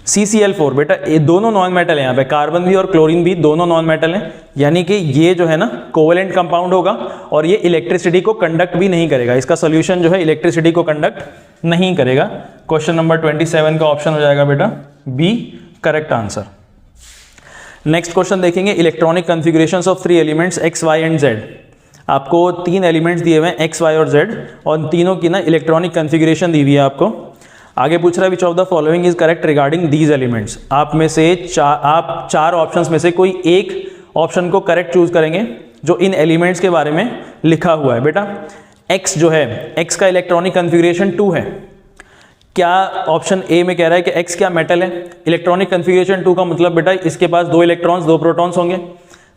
CCl4 बेटा ये दोनों नॉन मेटल है, यहाँ पे कार्बन भी और क्लोरीन भी दोनों नॉन मेटल हैं, यानी कि ये जो है ना कोवेलेंट कंपाउंड होगा और ये इलेक्ट्रिसिटी को कंडक्ट भी नहीं करेगा। इसका सोल्यूशन जो है इलेक्ट्रिसिटी को कंडक्ट नहीं करेगा। क्वेश्चन नंबर 27 का ऑप्शन हो जाएगा बेटा B correct answer. Next question देखेंगे, electronic configurations of 3 elements x, y and z। आपको 3 एलिमेंट्स दिए हुए हैं x, y और z, और तीनों की ना इलेक्ट्रॉनिक कॉन्फ़िगरेशन दी हुई है आपको। आगे पूछ रहा है विच of the following is correct regarding these elements. आप में से आप 4 ऑप्शंस में से कोई एक ऑप्शन को करेक्ट चूज करेंगे जो इन एलिमेंट्स के बारे में लिखा हुआ है। बेटा x जो है, x का इलेक्ट्रॉनिक कॉन्फ़िगरेशन 2 है। क्या ऑप्शन ए में कह रहा है कि x क्या मेटल है। इलेक्ट्रॉनिक कॉन्फ़िगरेशन 2 का मतलब बेटा इसके पास 2 इलेक्ट्रॉन्स 2 प्रोटॉन्स होंगे,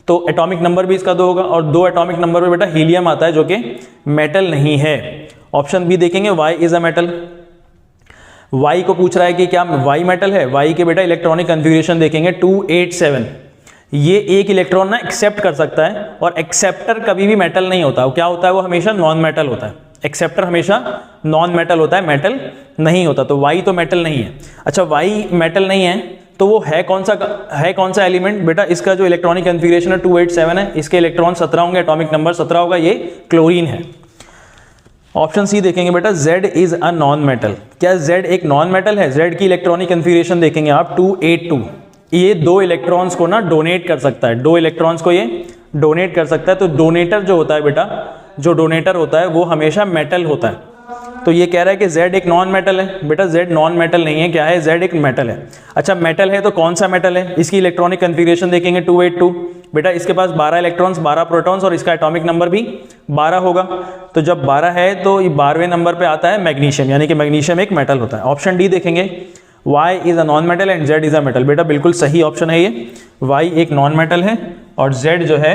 तो एटॉमिक नंबर भी इसका 2 होगा, और 2 एटॉमिक नंबर में बेटा हीलियम आता है जो कि मेटल नहीं है। ऑप्शन बी देखेंगे, y is a metal. Y को पूछ रहा है कि क्या Y मेटल है। Y के बेटा इलेक्ट्रॉनिक कॉन्फ़िगरेशन देखेंगे 287, ये एक इलेक्ट्रॉन ना एक्सेप्ट कर सकता है, और एक्सेप्टर कभी भी मेटल नहीं होता, क्या होता है वो हमेशा नॉन मेटल होता है। एक्सेप्टर हमेशा नॉन मेटल होता है, मेटल नहीं होता, तो Y तो मेटल नहीं है। अच्छा Y मेटल नहीं है तो वो है कौन सा एलिमेंट बेटा? इसका जो इलेक्ट्रॉनिक कन्फिगरेशन है 287 है, इसके इलेक्ट्रॉन 17 होंगे, एटॉमिक नंबर 17 होगा, ये क्लोरीन है। ऑप्शन सी देखेंगे बेटा, Z is a non metal. क्या Z एक नॉन मेटल है? Z की इलेक्ट्रॉनिक कन्फिगरेशन देखेंगे आप 282, ये 2 इलेक्ट्रॉन्स को ना डोनेट कर सकता है, 2 इलेक्ट्रॉन्स को ये डोनेट कर सकता है। तो डोनेटर जो होता है बेटा, जो डोनेटर होता है वो हमेशा मेटल होता है। तो ये कह रहा है कि Z एक नॉन मेटल है। बेटा Z नॉन मेटल नहीं है, क्या है? Z एक मेटल है। अच्छा मेटल है तो कौन सा मेटल है? इसकी इलेक्ट्रॉनिक कन्फिगरेशन देखेंगे 282। बेटा इसके पास 12 इलेक्ट्रॉन्स, 12 प्रोटॉन्स और इसका एटॉमिक नंबर भी 12 होगा। तो जब 12 है तो ये 12वें नंबर पे आता है मैग्नीशियम, यानी कि मैग्नीशियम एक मेटल होता है। ऑप्शन डी देखेंगे, Y is a non metal and Z is a metal. बेटा बिल्कुल सही ऑप्शन है ये, Y एक नॉन मेटल है और Z जो है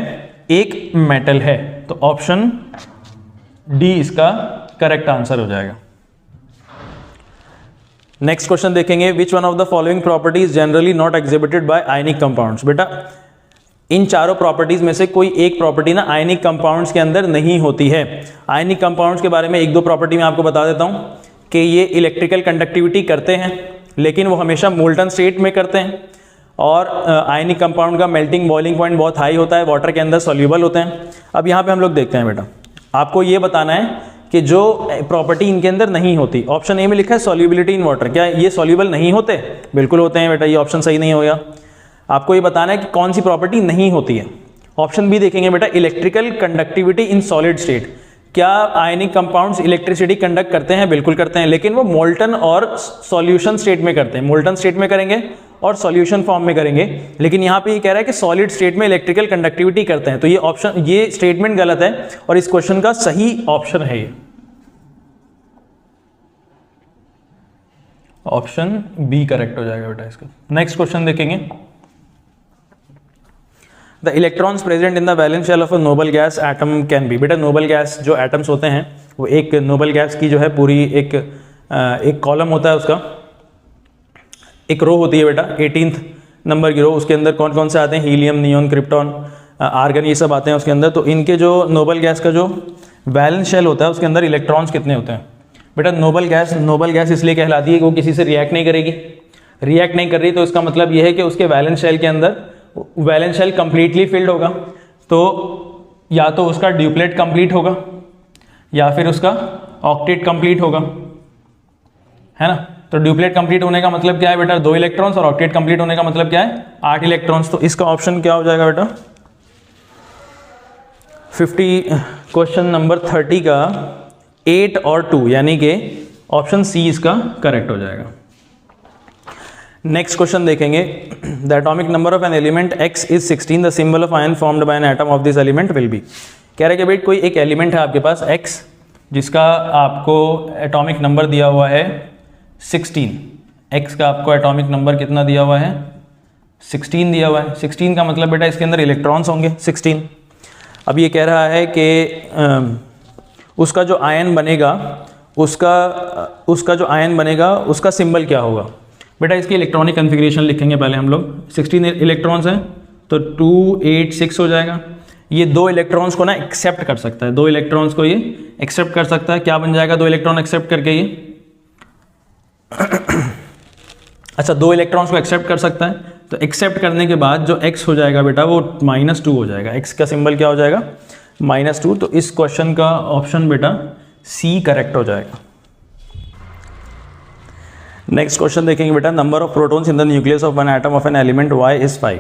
एक मेटल है। तो ऑप्शन डी इसका करेक्ट आंसर हो जाएगा। नेक्स्ट क्वेश्चन देखेंगे, which one of the following properties generally not exhibited by ionic compounds. बेटा इन चारों प्रॉपर्टीज में से कोई एक प्रॉपर्टी ना आयनिक कंपाउंड्स के अंदर नहीं होती है। आयनिक कंपाउंड्स के बारे में 1-2 प्रॉपर्टी मैं आपको बता देता हूं कि ये इलेक्ट्रिकल कंडक्टिविटी करते हैं, लेकिन वो हमेशा मोल्टन स्टेट में करते हैं, और आयनिक कंपाउंड का मेल्टिंग बॉइलिंग पॉइंट बहुत हाई होता है, वाटर के अंदर सॉल्यूबल होते हैं। अब यहाँ पे हम लोग देखते हैं बेटा, आपको ये बताना है कि जो प्रॉपर्टी इनके अंदर नहीं होती। ऑप्शन ए में लिखा है सॉल्युबिलिटी इन वाटर, क्या ये सॉल्यूबल नहीं होते? बिल्कुल होते हैं बेटा, ये ऑप्शन सही नहीं होगा। आपको ये बताना है कि कौन सी प्रॉपर्टी नहीं होती है। ऑप्शन बी देखेंगे बेटा, electrical conductivity in solid state. क्या आयनिक कंपाउंड्स इलेक्ट्रिसिटी कंडक्ट करते हैं? बिल्कुल करते हैं, लेकिन वो मोल्टन और सॉल्यूशन स्टेट में करते हैं। मोल्टन स्टेट में करेंगे और सॉल्यूशन फॉर्म में करेंगे, लेकिन यहाँ पे ये कह रहा है कि सॉलिड स्टेट में इलेक्ट्रिकल कंडक्टिविटी करते हैं। तो ये ऑप्शन, ये स्टेटमेंट गलत है और इस क्वेश्चन का सही ऑप्शन है ये ऑप्शन बी करेक्ट हो जाएगा बेटा इसका। नेक्स्ट क्वेश्चन देखेंगे, the electrons present in the valence shell of a noble gas atom can be. बेटा नोबल गैस जो एटम्स होते हैं वो एक नोबल गैस की जो है पूरी एक कॉलम होता है, उसका एक रो होती है बेटा, 18th नंबर की रो, उसके अंदर कौन कौन से आते हैं? हीलियम, नियोन, क्रिप्टॉन, आर्गन, ये सब आते हैं उसके अंदर। तो इनके जो नोबल गैस का जो वैलेंस शेल होता है उसके अंदर इलेक्ट्रॉन्स कितने होते हैं? बेटा नोबल गैस इसलिए कहलाती है कि वो किसी से रिएक्ट नहीं करेगी, रिएक्ट नहीं कर रही, तो इसका मतलब ये है कि उसके वैलेंस शेल के अंदर वैलेंस शेल कंप्लीटली फिल्ड होगा। तो या तो उसका ड्यूप्लेट कंप्लीट होगा या फिर उसका ऑक्टेट कंप्लीट होगा, है ना। तो ड्यूप्लेट कंप्लीट होने का मतलब क्या है बेटा? 2 इलेक्ट्रॉन्स, और ऑक्टेट कंप्लीट होने का मतलब क्या है? 8 इलेक्ट्रॉन्स। तो इसका ऑप्शन क्या हो जाएगा बेटा? क्वेश्चन नंबर 30 का 8 और 2, यानी कि ऑप्शन सी इसका करेक्ट हो जाएगा। नेक्स्ट क्वेश्चन देखेंगे, the atomic number of an element x is 16, the symbol of ion formed by an atom of this element will be. कह रहे हैं कि भाई कोई एक एलिमेंट है आपके पास x, जिसका आपको एटॉमिक नंबर दिया हुआ है 16। x का आपको एटॉमिक नंबर कितना दिया हुआ है? 16 दिया हुआ है। 16 का मतलब बेटा इसके अंदर इलेक्ट्रॉन्स होंगे 16। अब ये कह रहा है कि उसका जो आयन बनेगा, उसका जो आयन बनेगा उसका सिंबल क्या होगा? बेटा इसकी इलेक्ट्रॉनिक कन्फिग्रेशन लिखेंगे पहले हम लोग। 16 इलेक्ट्रॉन्स हैं तो 286 हो जाएगा। ये 2 इलेक्ट्रॉन्स को ना एक्सेप्ट कर सकता है, 2 इलेक्ट्रॉन्स को ये एक्सेप्ट कर सकता है। क्या बन जाएगा 2 इलेक्ट्रॉन एक्सेप्ट करके ये? अच्छा 2 इलेक्ट्रॉन्स को एक्सेप्ट कर सकता है, तो एक्सेप्ट करने के बाद जो x हो जाएगा बेटा वो -2 हो जाएगा। x का सिंबल क्या हो जाएगा? -2। तो इस क्वेश्चन का ऑप्शन बेटा सी करेक्ट हो जाएगा। नेक्स्ट क्वेश्चन देखेंगे बेटा, number of protons in the nucleus of one atom of an element y is 5।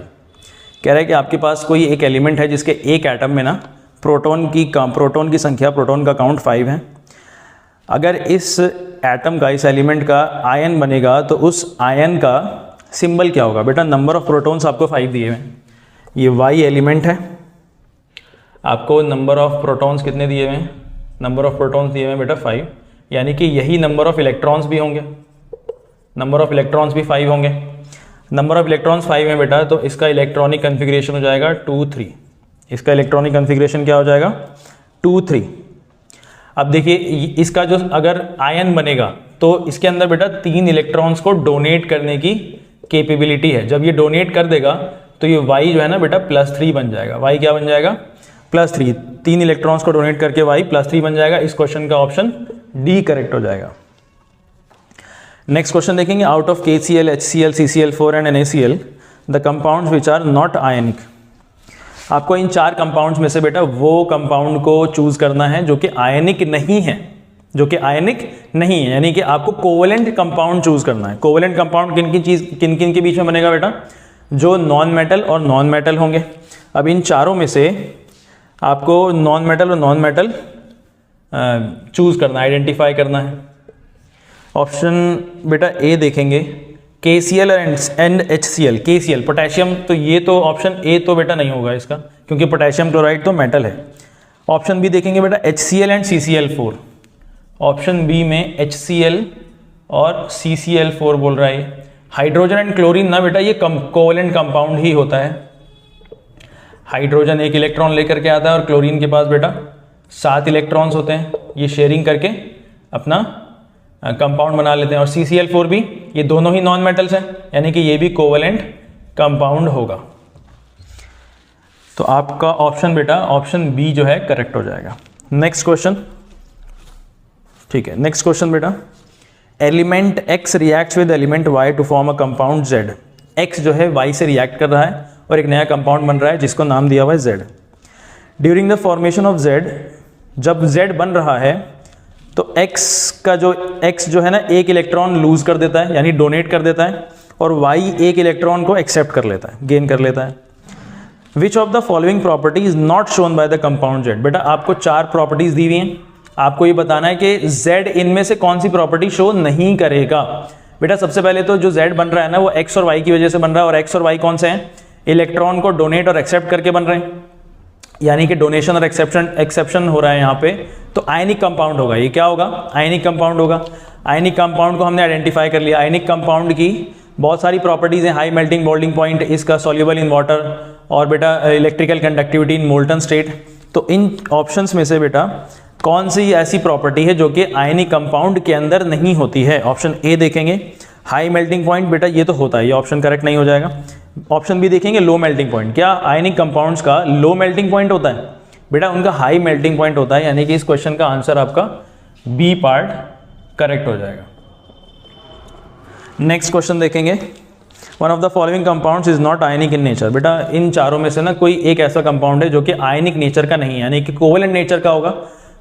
कह रहा है कि आपके पास कोई एक एलिमेंट है जिसके एक एटम में ना प्रोटॉन की संख्या, प्रोटॉन का काउंट 5 है। अगर इस एटम का, इस एलिमेंट का आयन बनेगा तो उस आयन का सिंबल क्या होगा? बेटा नंबर ऑफ प्रोटॉन्स आपको 5 दिए हुए हैं, ये y एलिमेंट है, आपको नंबर ऑफ प्रोटॉन्स कितने दिए हुए हैं? नंबर ऑफ प्रोटॉन्स दिए हुए हैं बेटा 5, यानी कि यही नंबर ऑफ इलेक्ट्रॉन्स भी होंगे, नंबर ऑफ इलेक्ट्रॉन्स भी 5 होंगे। नंबर ऑफ इलेक्ट्रॉन्स 5 है बेटा, तो इसका इलेक्ट्रॉनिक कन्फिग्रेशन हो जाएगा 2 3। इसका इलेक्ट्रॉनिक कन्फिग्रेशन क्या हो जाएगा? 2 3। अब देखिए इसका जो अगर आयन बनेगा तो इसके अंदर बेटा 3 इलेक्ट्रॉन्स को डोनेट करने की कैपेबिलिटी है। जब ये डोनेट कर देगा तो ये y जो है ना बेटा +3 बन जाएगा। y क्या बन जाएगा? +3। 3 इलेक्ट्रॉन्स को डोनेट करके y +3 बन जाएगा। इस क्वेश्चन का ऑप्शन डी करेक्ट हो जाएगा। नेक्स्ट क्वेश्चन देखेंगे, out of KCl, HCl, CCl4 and NaCl the compounds which are not ionic. आपको इन 4 कंपाउंड्स में से बेटा वो कंपाउंड को चूज करना है जो कि आयनिक नहीं है, जो कि आयनिक नहीं है, यानी कि आपको कोवेलेंट कंपाउंड चूज करना है। कोवेलेंट कंपाउंड किन किन के बीच में बनेगा बेटा? जो नॉन मेटल और नॉन मेटल होंगे। अब इन चारों में से आपको नॉन मेटल और नॉन मेटल चूज करना, आइडेंटिफाई करना है। ऑप्शन बेटा ए देखेंगे, KCl and HCl। KCl potassium, तो ये तो ऑप्शन ए तो बेटा नहीं होगा इसका, क्योंकि पोटेशियम क्लोराइड तो मेटल है। ऑप्शन बी देखेंगे बेटा, HCl and CCl4। Option B में HCl और CCl4 बोल रहा है। हाइड्रोजन एंड क्लोरीन ना बेटा, ये कोवेलेंट कंपाउंड ही होता है। हाइड्रोजन 1 इलेक्ट्रॉन लेकर के आता है और क्लोरीन के पास बेटा 7 इलेक्ट्रॉन्स होते हैं, ये शेयरिंग करके अपना कंपाउंड बना लेते हैं। और CCl4 भी, ये दोनों ही नॉन मेटल्स हैं, यानी कि ये भी कोवेलेंट कंपाउंड होगा। तो आपका ऑप्शन बेटा, ऑप्शन बी जो है करेक्ट हो जाएगा। नेक्स्ट क्वेश्चन, ठीक है, नेक्स्ट क्वेश्चन बेटा, element X reacts with element Y to form a compound Z। X जो है Y से रिएक्ट कर रहा है और एक नया कंपाउंड बन रहा है जिसको नाम दिया हुआ है Z। During the formation of Z, जब Z बन रहा है तो X जो है ना, 1 इलेक्ट्रॉन लूज कर देता है, यानी डोनेट कर देता है, और Y 1 इलेक्ट्रॉन को एक्सेप्ट कर लेता है, गेन कर लेता है। विच of the following property is not shown by the compound Z। बेटा आपको 4 प्रॉपर्टीज दी हुई हैं, आपको ये बताना है कि Z इनमें से कौन सी प्रॉपर्टी शो नहीं करेगा। बेटा सबसे पहले तो जो Z बन रहा है ना, वो X और Y की वजह से बन रहा है, और X और Y कौन से हैं? इलेक्ट्रॉन को डोनेट और एक्सेप्ट करके बन रहे हैं, यानी कि डोनेशन और एक्सेप्शन हो रहा है यहाँ पे। तो आयनिक कंपाउंड होगा, ये क्या होगा? आयनिक कंपाउंड होगा। आयनिक कंपाउंड को हमने आइडेंटिफाई कर लिया। आयनिक कंपाउंड की बहुत सारी प्रॉपर्टीज हैं, हाई मेल्टिंग बॉइलिंग पॉइंट, इसका सॉल्युबल इन वाटर, और बेटा इलेक्ट्रिकल कंडक्टिविटी इन मोल्टन स्टेट। तो इन ऑप्शंस में से बेटा कौन सी ऐसी प्रॉपर्टी है जो कि आयनिक कंपाउंड के अंदर नहीं होती है? ऑप्शन ए देखेंगे, हाई मेल्टिंग पॉइंट। बेटा ये तो होता है, ये ऑप्शन करेक्ट नहीं हो जाएगा। ऑप्शन बी देखेंगे, लो मेल्टिंग पॉइंट। क्या आयनिक कंपाउंड्स का लो मेल्टिंग पॉइंट होता है? बेटा उनका हाई मेल्टिंग पॉइंट होता है, यानी कि इस क्वेश्चन का आंसर आपका बी पार्ट करेक्ट हो जाएगा। नेक्स्ट क्वेश्चन देखेंगे, one of the following compounds is not ionic in nature. बेटा इन चारों में से ना कोई एक ऐसा कंपाउंड है जो कि आयनिक नेचर का नहीं है, यानी कि कोवेलेंट नेचर का होगा।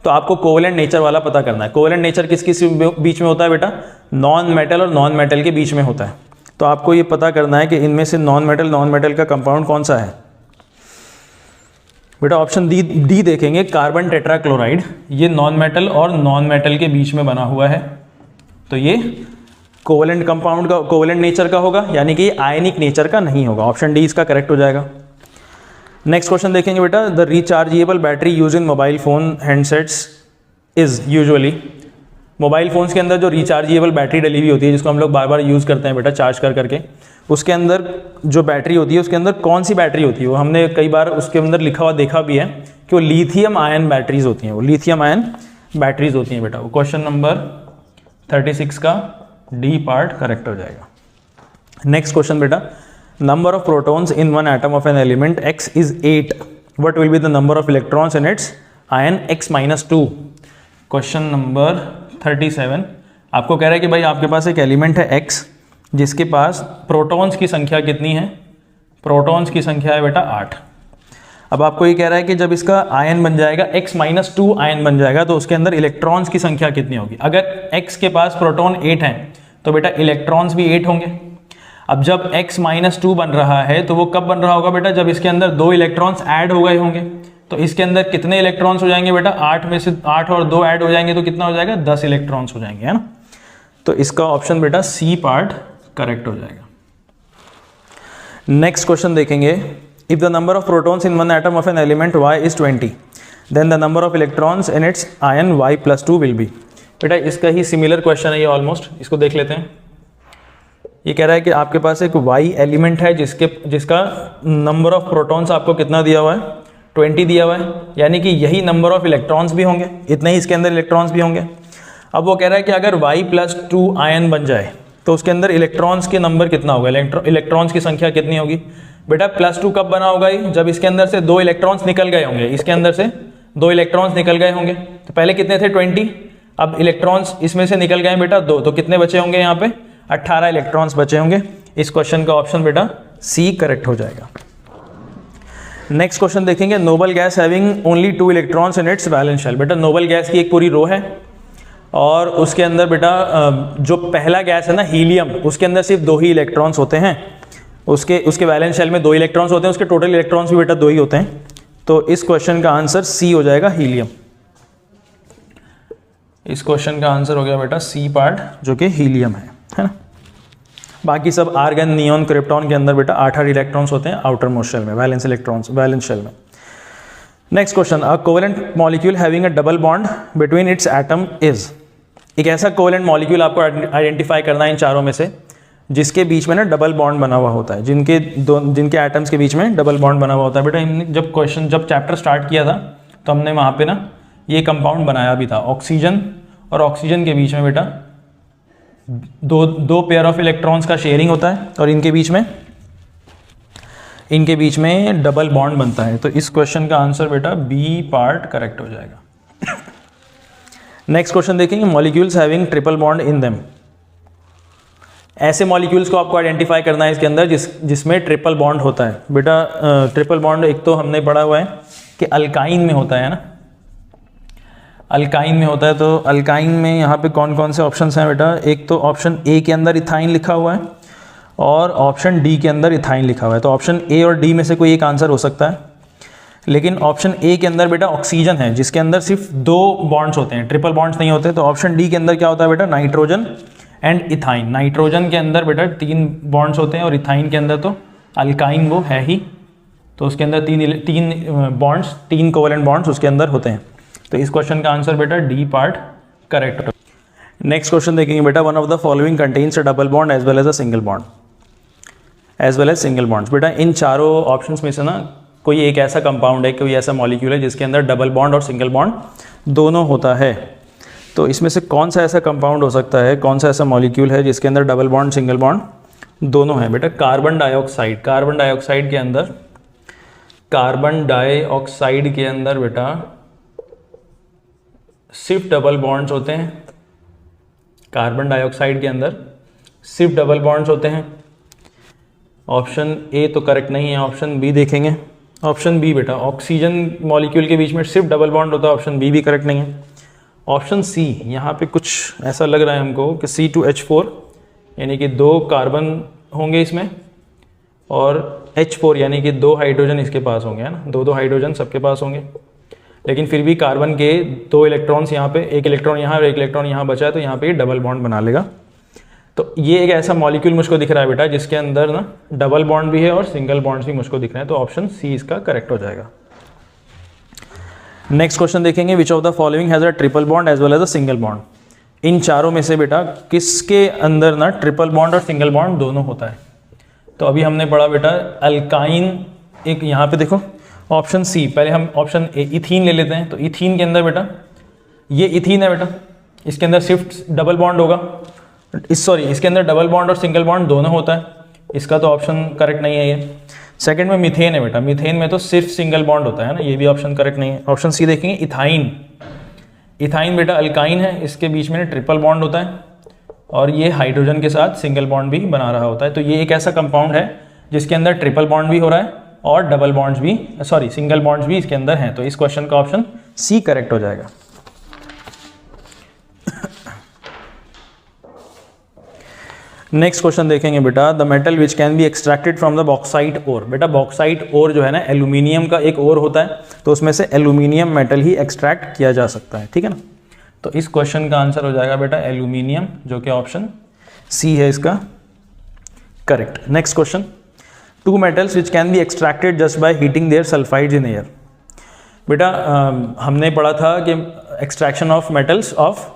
तो आपको कोवेलेंट नेचर वाला पता करना है। कोवेलेंट नेचर किस किस बीच में होता है बेटा? नॉन मेटल और नॉन मेटल के बीच में होता है। तो आपको ये पता करना है कि इनमें से नॉन मेटल का कंपाउंड कौन सा है। बेटा ऑप्शन डी देखेंगे, कार्बन टेट्राक्लोराइड। ये नॉन मेटल और नॉन मेटल के बीच में बना हुआ है, तो ये कोवेलेंट कंपाउंड का, कोवेलेंट नेचर का होगा, यानी कि आयनिक नेचर का नहीं होगा। ऑप्शन डी इसका करेक्ट हो जाएगा। नेक्स्ट क्वेश्चन देखेंगे बेटा, the rechargeable battery use in mobile phone handsets is usually. Mobile phones के अंदर जो रिचार्जेबल बैटरी डली हुई होती है, जिसको हम लोग बार बार यूज़ करते हैं बेटा चार्ज कर करके, उसके अंदर जो बैटरी होती है, उसके अंदर कौन सी बैटरी होती है? वो हमने कई बार उसके अंदर लिखा हुआ देखा भी है कि वो लिथियम आयन बैटरीज होती हैं, वो लिथियम आयन बैटरीज होती हैं बेटा। वो क्वेश्चन नंबर 36 का डी पार्ट करेक्ट हो जाएगा। नेक्स्ट क्वेश्चन बेटा, number of protons in one atom of an element X is 8, what will be the number of electrons in its ion X-2। Question number 37 आपको कह रहा है कि भाई आपके पास एक एलिमेंट है X, जिसके पास प्रोटॉन्स की संख्या कितनी है? प्रोटॉन्स की संख्या है बेटा 8। अब आपको ये कह रहा है कि जब इसका आयन बन जाएगा X-2 आयन बन जाएगा, तो उसके अंदर इलेक्ट्रॉन्स की संख्या कितनी होगी? अगर X के पास प्रोटॉन 8 हैं तो बेटा इलेक्ट्रॉन्स भी 8 होंगे। अब जब X-2 बन रहा है तो वो कब बन रहा होगा बेटा? जब इसके अंदर 2 इलेक्ट्रॉन्स ऐड हो गए होंगे। तो इसके अंदर कितने इलेक्ट्रॉन्स हो जाएंगे बेटा? 8 में से 8 और 2 ऐड हो जाएंगे तो कितना हो जाएगा? 10 इलेक्ट्रॉन्स हो जाएंगे, है ना। तो इसका ऑप्शन बेटा सी पार्ट करेक्ट हो जाएगा। नेक्स्ट क्वेश्चन देखेंगे, if the number of protons in one atom of an element Y is 20, then the number of electrons in its ion Y+2 will be. बेटा इसका ही सिमिलर क्वेश्चन है ये almost, इसको देख लेते हैं। ये कह रहा है कि आपके पास एक Y एलिमेंट है जिसका नंबर ऑफ प्रोटॉन्स आपको कितना दिया हुआ है? 20 दिया हुआ है, यानी कि यही नंबर ऑफ इलेक्ट्रॉन्स भी होंगे, इतने ही इसके अंदर इलेक्ट्रॉन्स भी होंगे। अब वो कह रहा है कि अगर Y+2 आयन बन जाए तो उसके अंदर इलेक्ट्रॉन्स के नंबर कितना होगा? इलेक्ट्रॉन्स की संख्या कितनी होगी? बेटा +2 कब बना होगा? जब इसके अंदर से 2 इलेक्ट्रॉन्स निकल गए होंगे, इसके अंदर से 2 इलेक्ट्रॉन्स निकल गए होंगे। तो पहले कितने थे? 20। अब इलेक्ट्रॉन्स इसमें से निकल गए बेटा 2, तो कितने बचे होंगे यहाँ पे 18 इलेक्ट्रॉन्स बचे होंगे। इस क्वेश्चन का ऑप्शन बेटा सी करेक्ट हो जाएगा। नेक्स्ट क्वेश्चन देखेंगे, noble gas having only 2 electrons in its valence shell. बेटा नोबल गैस की एक पूरी रो है और उसके अंदर बेटा जो पहला गैस है ना हीलियम, उसके अंदर सिर्फ 2 ही इलेक्ट्रॉन्स होते हैं। उसके वैलेंस शेल में 2 इलेक्ट्रॉन्स होते हैं, उसके टोटल इलेक्ट्रॉन्स भी बेटा 2 ही होते हैं। तो इस क्वेश्चन का आंसर सी हो जाएगा, हीलियम। इस क्वेश्चन का आंसर हो गया बेटा सी पार्ट, जो कि हीलियम है ना। बाकी सब आर्गन, नियॉन, क्रिप्टॉन के अंदर बेटा 8 इलेक्ट्रॉन्स होते हैं आउटर मोस्ट शेल में, वैलेंस इलेक्ट्रॉन्स वैलेंस शेल में। Next question, a covalent molecule having a double bond between its atom is. एक ऐसा कोवेलेंट मॉलिक्यूल आपको आइडेंटिफाई करना है इन चारों में से जिसके बीच में ना डबल बॉन्ड बना हुआ होता है, जिनके एटम्स के बीच में डबल बॉन्ड बना हुआ होता है। बेटा हमने जब चैप्टर स्टार्ट किया था तो हमने वहाँ पे ना ये कंपाउंड बनाया भी था, ऑक्सीजन और ऑक्सीजन के बीच में बेटा दो पेयर ऑफ इलेक्ट्रॉन्स का शेयरिंग होता है और इनके बीच में डबल बॉन्ड बनता है। तो इस क्वेश्चन का आंसर बेटा बी पार्ट करेक्ट हो जाएगा। नेक्स्ट क्वेश्चन देखेंगे, molecules having triple bond in them. ऐसे मॉलिक्यूल्स को आपको आइडेंटिफाई करना है इसके अंदर जिसमें ट्रिपल बॉन्ड होता है। बेटा ट्रिपल बॉन्ड एक तो हमने पढ़ा हुआ है कि अल्काइन में होता है ना, अल्काइन में होता है। तो अल्काइन में यहाँ पे कौन कौन से ऑप्शंस हैं बेटा, एक तो ऑप्शन ए के अंदर इथाइन लिखा हुआ है और ऑप्शन डी के अंदर इथाइन लिखा हुआ है। तो ऑप्शन ए और डी में से कोई एक आंसर हो सकता है, लेकिन ऑप्शन ए के अंदर बेटा ऑक्सीजन है जिसके अंदर सिर्फ 2 बॉन्ड्स होते हैं, ट्रिपल बॉन्ड्स नहीं होते। तो ऑप्शन डी के अंदर क्या होता है बेटा, नाइट्रोजन एंड इथाइन। नाइट्रोजन के अंदर बेटा 3 बॉन्ड्स होते हैं और इथाइन के अंदर तो अल्काइन वो है ही, तो उसके अंदर 3 कोवेलेंट बॉन्ड्स उसके अंदर होते हैं। तो इस क्वेश्चन का आंसर बेटा D part correct. Next question देखेंगे बेटा, one of the following contains a double bond as well as a single bond as well as single bonds. बेटा इन चारों ऑप्शंस में से ना कोई एक ऐसा कंपाउंड है, कोई ऐसा मॉलिक्यूल है जिसके अंदर डबल बॉन्ड और सिंगल बॉन्ड दोनों होता है। तो इसमें से कौन सा ऐसा कंपाउंड हो सकता है, कौन सा ऐसा मॉलिक्यूल है जिसके अंदर डबल बॉन्ड सिंगल बॉन्ड दोनों है। बेटा कार्बन डाइऑक्साइड के अंदर बेटा सिर्फ डबल बॉन्ड्स होते हैं। कार्बन डाइऑक्साइड के अंदर सिर्फ डबल बॉन्ड्स होते हैं। ऑप्शन ए तो करेक्ट नहीं है, ऑप्शन बी देखेंगे। ऑप्शन बी बेटा ऑक्सीजन मॉलिक्यूल के बीच में सिर्फ डबल बॉन्ड होता है, ऑप्शन बी भी करेक्ट नहीं है। ऑप्शन सी, यहाँ पे कुछ ऐसा लग रहा है हमको कि C2H4 यानी कि 2 कार्बन होंगे इसमें और H4 यानी कि 2 हाइड्रोजन इसके पास होंगे, है ना, 2 हाइड्रोजन सबके पास होंगे। लेकिन फिर भी कार्बन के 2 इलेक्ट्रॉन्स यहाँ पे, 1 इलेक्ट्रॉन यहाँ और 1 इलेक्ट्रॉन यहाँ बचा है, तो यहाँ पे डबल बॉन्ड बना लेगा। तो ये एक ऐसा मॉलिक्यूल मुझको दिख रहा है बेटा जिसके अंदर ना डबल बॉन्ड भी है और सिंगल बॉन्ड्स भी मुझको दिख रहे हैं। तो ऑप्शन सी इसका करेक्ट हो जाएगा। नेक्स्ट क्वेश्चन देखेंगे, which of the following has a triple bond as well as a single bond. इन चारों में से बेटा किसके अंदर ना ट्रिपल बॉन्ड और सिंगल बॉन्ड दोनों होता है। तो अभी हमने पढ़ा बेटा अल्काइन, एक यहाँ पे देखो ऑप्शन सी, पहले हम ऑप्शन ए इथीन ले लेते हैं। तो इथीन के अंदर बेटा ये इथीन है बेटा, इसके अंदर सिर्फ डबल बॉन्ड होगा, इसके अंदर डबल बॉन्ड और सिंगल बॉन्ड दोनों होता है। इसका तो ऑप्शन करेक्ट नहीं है ये। सेकंड में मीथेन है बेटा, मीथेन में तो सिर्फ सिंगल बॉन्ड होता है ना, ये भी ऑप्शन करेक्ट नहीं है। ऑप्शन सी देखेंगे इथाइन बेटा अल्काइन है, इसके बीच में ट्रिपल बॉन्ड होता है और ये हाइड्रोजन के साथ सिंगल बॉन्ड भी बना रहा होता है। तो ये एक ऐसा कंपाउंड है जिसके अंदर ट्रिपल बॉन्ड भी हो रहा है और डबल बॉन्ड्स भी, सिंगल बॉन्ड्स भी इसके अंदर हैं। तो इस क्वेश्चन का ऑप्शन सी करेक्ट हो जाएगा। नेक्स्ट क्वेश्चन देखेंगे बेटा, the metal which can be extracted from the bauxite ore. बेटा बॉक्साइट ओर जो है ना एल्यूमिनियम का एक ओर होता है, तो उसमें से एल्यूमिनियम मेटल ही एक्सट्रैक्ट किया जा सकता है, ठीक है ना। तो इस क्वेश्चन का आंसर हो जाएगा बेटा एल्यूमिनियम, जो कि ऑप्शन सी है इसका correct. Next question, 2 metals which can be extracted just by heating their sulphides in air. बेटा हमने पढ़ा था कि extraction of metals of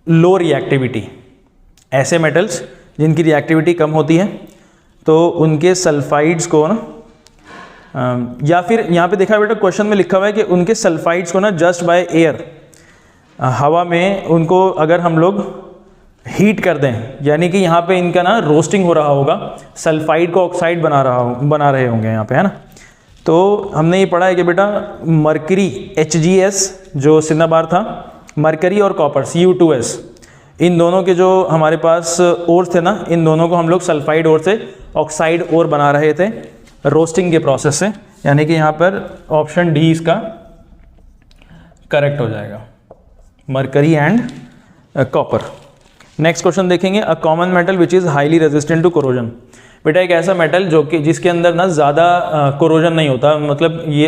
low reactivity, ऐसे मेटल्स जिनकी रिएक्टिविटी कम होती है तो उनके सल्फाइड्स को ना या फिर यहाँ पे देखा बेटा क्वेश्चन में लिखा हुआ है कि उनके सल्फाइड्स को ना जस्ट बाय एयर, हवा में उनको अगर हम लोग हीट कर दें, यानी कि यहाँ पे इनका ना रोस्टिंग हो रहा होगा, सल्फाइड को ऑक्साइड बना रहे होंगे यहाँ पे, है ना। तो हमने ये पढ़ा है कि बेटा मरकरी HGS जो सिन्नाबार था मरकरी और कॉपर Cu2s, इन दोनों के जो हमारे पास ओर थे ना, इन दोनों को हम लोग सल्फाइड ओर से ऑक्साइड ओर बना रहे थे रोस्टिंग के प्रोसेस से, यानी कि यहाँ पर ऑप्शन डी इसका करेक्ट हो जाएगा, mercury and copper. Next question देखेंगे, a common metal which is highly resistant to corrosion. बेटा एक ऐसा मेटल जो कि जिसके अंदर ना ज़्यादा कोरोजन नहीं होता, मतलब ये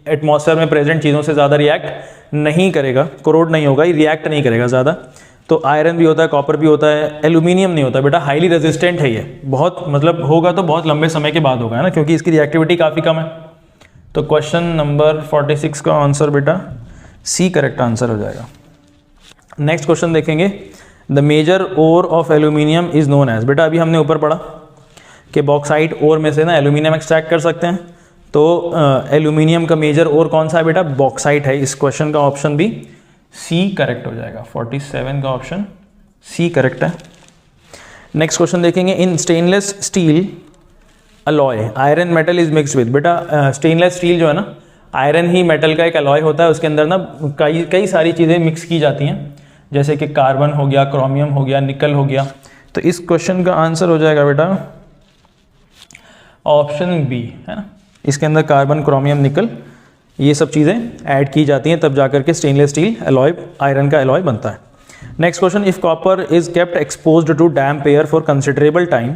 एटमॉस्फेयर में प्रेजेंट चीज़ों से ज़्यादा रिएक्ट नहीं करेगा, कोरोड नहीं होगा, ये रिएक्ट नहीं करेगा ज़्यादा। तो आयरन भी होता है, कॉपर भी होता है, एल्यूमिनियम नहीं होता बेटा, हाईली रेजिस्टेंट है ये, बहुत मतलब होगा तो बहुत लंबे समय के बाद होगा, है ना, क्योंकि इसकी रिएक्टिविटी काफ़ी कम है। तो क्वेश्चन नंबर 46 का आंसर बेटा सी करेक्ट आंसर हो जाएगा। नेक्स्ट क्वेश्चन देखेंगे, the major ore of aluminium is known as. बेटा अभी हमने ऊपर पढ़ा कि बॉक्साइट ओर में से ना एल्यूमिनियम एक्सट्रैक्ट कर सकते हैं, तो एल्यूमिनियम का मेजर ओर कौन सा है बेटा, बॉक्साइट है। इस क्वेश्चन का ऑप्शन भी सी करेक्ट हो जाएगा, 47 का ऑप्शन सी करेक्ट है। नेक्स्ट क्वेश्चन देखेंगे, in stainless steel alloy iron metal is mixed with. बेटा स्टेनलेस स्टील जो है ना, आयरन ही मेटल का एक अलॉय होता है, उसके अंदर ना कई सारी चीज़ें मिक्स की जाती हैं, जैसे कि कार्बन हो गया, क्रोमियम हो गया, निकल हो गया। तो इस क्वेश्चन का आंसर हो जाएगा बेटा ऑप्शन बी, है ना, इसके अंदर कार्बन, क्रोमियम, निकल ये सब चीज़ें ऐड की जाती हैं, तब जाकर के स्टेनलेस स्टील अलॉय, आयरन का अलॉय बनता है। Next question, if copper is kept exposed to damp air for considerable time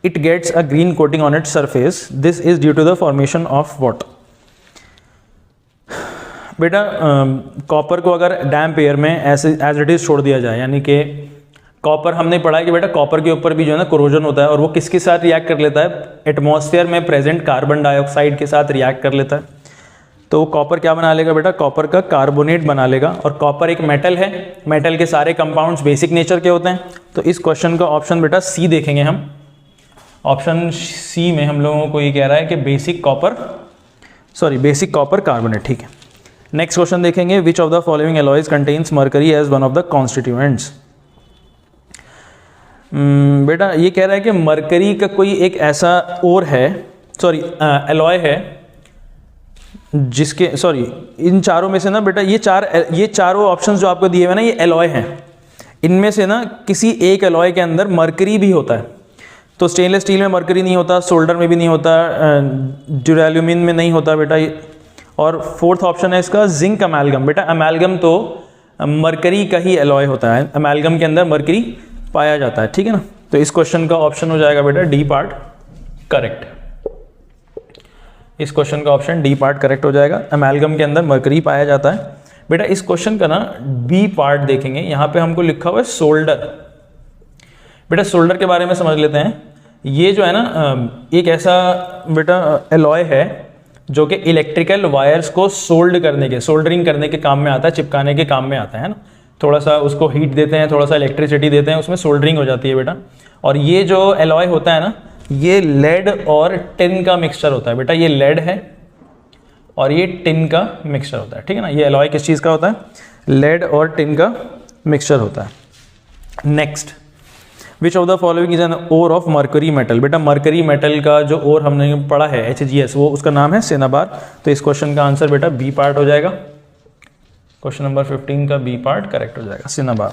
it gets a green coating on its surface, this is due to the formation of what. बेटा copper को अगर डैम्प air में ऐसे as it is छोड़ दिया जाए, यानी कि कॉपर हमने पढ़ा है कि बेटा कॉपर के ऊपर भी जो है ना कोरोजन होता है, और वो किसके साथ रिएक्ट कर लेता है, एटमॉस्फेयर में प्रेजेंट कार्बन डाइऑक्साइड के साथ रिएक्ट कर लेता है। तो कॉपर क्या बना लेगा बेटा, कॉपर का कार्बोनेट बना लेगा, और कॉपर एक मेटल है, मेटल के सारे कंपाउंड्स बेसिक नेचर के होते हैं। तो इस क्वेश्चन का ऑप्शन बेटा सी देखेंगे हम, ऑप्शन सी में हम लोगों को ये कह रहा है कि बेसिक कॉपर कार्बोनेट, ठीक है। नेक्स्ट क्वेश्चन देखेंगे, which of the following alloys contains mercury as one of the constituents. बेटा ये कह रहा है कि मरकरी का कोई एक ऐसा ओर है, एलॉय है जिसके, इन चारों में से ना बेटा ये चारों ऑप्शंस जो आपको दिए हुए ना, ये एलॉय हैं, इनमें से ना किसी एक एलॉय के अंदर मरकरी भी होता है। तो स्टेनलेस स्टील में मरकरी नहीं होता, सोल्डर में भी नहीं होता, ड्यूरेल्यूमिन में नहीं होता बेटा, और फोर्थ ऑप्शन है इसका जिंक अमेलगम। बेटा अमेलगम तो मरकरी का ही एलॉय होता है, अमेलगम के अंदर मरकरी पाया जाता है, ठीक है ना। तो इस क्वेश्चन का ऑप्शन हो जाएगा बेटा डी पार्ट करेक्ट, इस क्वेश्चन का ऑप्शन डी पार्ट करेक्ट हो जाएगा, अमेलगम के अंदर मरकरी पाया जाता है। बेटा इस क्वेश्चन का ना बी पार्ट देखेंगे, यहाँ पे हमको लिखा हुआ है सोल्डर। बेटा सोल्डर के बारे में समझ लेते हैं। ये जो है ना एक ऐसा बेटा एलॉय है जो कि इलेक्ट्रिकल वायर्स को सोल्डरिंग करने के काम में आता है, चिपकाने के काम में आता है ना। थोड़ा सा उसको हीट देते हैं, थोड़ा सा इलेक्ट्रिसिटी देते हैं, उसमें सोल्डरिंग हो जाती है बेटा। और ये जो एलॉय होता है ना, ये लेड और टिन का मिक्सचर होता है बेटा, ये लेड है और ये टिन का मिक्सचर होता है, ठीक है ना। ये एलॉय किस चीज़ का होता है, लेड और टिन का मिक्सचर होता है। Next, which of the following is an ore of mercury metal. बेटा मरकरी मेटल का जो ओर हमने पढ़ा है HGS, वो उसका नाम है सिनाबार। तो इस क्वेश्चन का आंसर बेटा बी पार्ट हो जाएगा, क्वेश्चन नंबर 15 का बी पार्ट करेक्ट हो जाएगा, सिनाबार।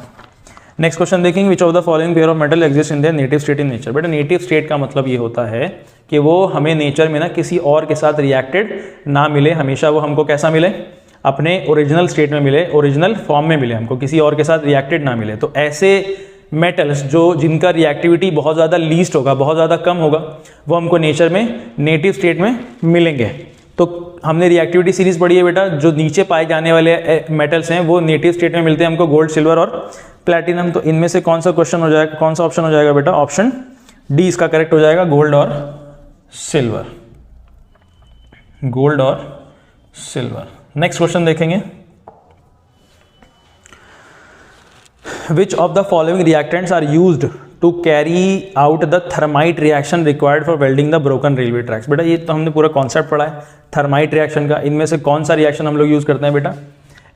नेक्स्ट क्वेश्चन देखेंगे, which of the following pair of metal exist in their native state in nature. बेटा नेटिव स्टेट का मतलब ये होता है कि वो हमें नेचर में ना किसी और के साथ रिएक्टेड ना मिले, हमेशा वो हमको कैसा मिले, अपने ओरिजिनल स्टेट में मिले, ओरिजिनल फॉर्म में मिले, हमको किसी और के साथ रिएक्टेड ना मिले। तो ऐसे मेटल्स जिनका रिएक्टिविटी बहुत ज़्यादा लीस्ट होगा, बहुत ज़्यादा कम होगा, वो हमको नेचर में नेटिव स्टेट में मिलेंगे। तो हमने रिएक्टिविटी सीरीज पढ़ी है बेटा, जो नीचे पाए जाने वाले मेटल्स हैं वो नेटिव स्टेट में मिलते हैं हमको, गोल्ड, सिल्वर और प्लैटिनम। तो इनमें से कौन सा क्वेश्चन हो जाएगा, कौन सा ऑप्शन हो जाएगा बेटा, ऑप्शन डी इसका करेक्ट हो जाएगा, गोल्ड और सिल्वर, गोल्ड और सिल्वर। नेक्स्ट क्वेश्चन देखेंगे, Which of the following reactants are used to carry out the thermite reaction required for welding the broken railway tracks। बेटा ये तो हमने पूरा कॉन्सेप्ट पढ़ा है थर्माइट रिएक्शन का। इनमें से कौन सा रिएक्शन हम लोग यूज़ करते हैं बेटा,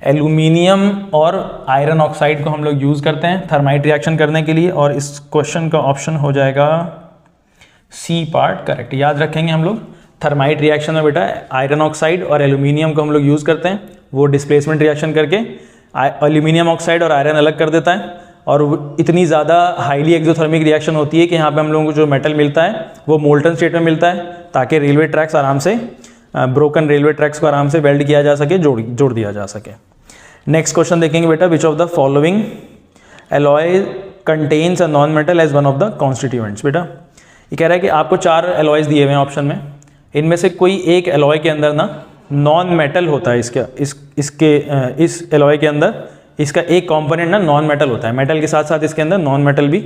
एल्यूमिनियम और आयरन ऑक्साइड को हम लोग यूज़ करते हैं थर्माइट रिएक्शन करने के लिए। और इस क्वेश्चन का ऑप्शन हो जाएगा सी पार्ट करेक्ट। याद रखेंगे हम लोग थर्माइट रिएक्शन में बेटा आयरन ऑक्साइड और एल्यूमिनियम को हम लोग यूज़ करते हैं, वो डिस्प्लेसमेंट रिएक्शन करके एल्यूमिनियम ऑक्साइड और आयरन अलग कर देता है, और इतनी ज़्यादा हाईली एक्सोथर्मिक रिएक्शन होती है कि यहाँ पे हम लोगों को जो मेटल मिलता है वो मोल्टन स्टेट में मिलता है, ताकि रेलवे ट्रैक्स आराम से ब्रोकन रेलवे ट्रैक्स को आराम से वेल्ड किया जा सके, जोड़ दिया जा सके। नेक्स्ट क्वेश्चन देखेंगे बेटा, which of the following alloy contains a non metal as one of the constituents. बेटा ये कह रहा है कि आपको 4 एलॉयज दिए हुए हैं ऑप्शन में, इनमें से कोई एक एलॉय के अंदर ना नॉन मेटल होता है, इस एलॉय के अंदर इसका एक कंपोनेंट ना नॉन मेटल होता है, मेटल के साथ साथ इसके अंदर नॉन मेटल भी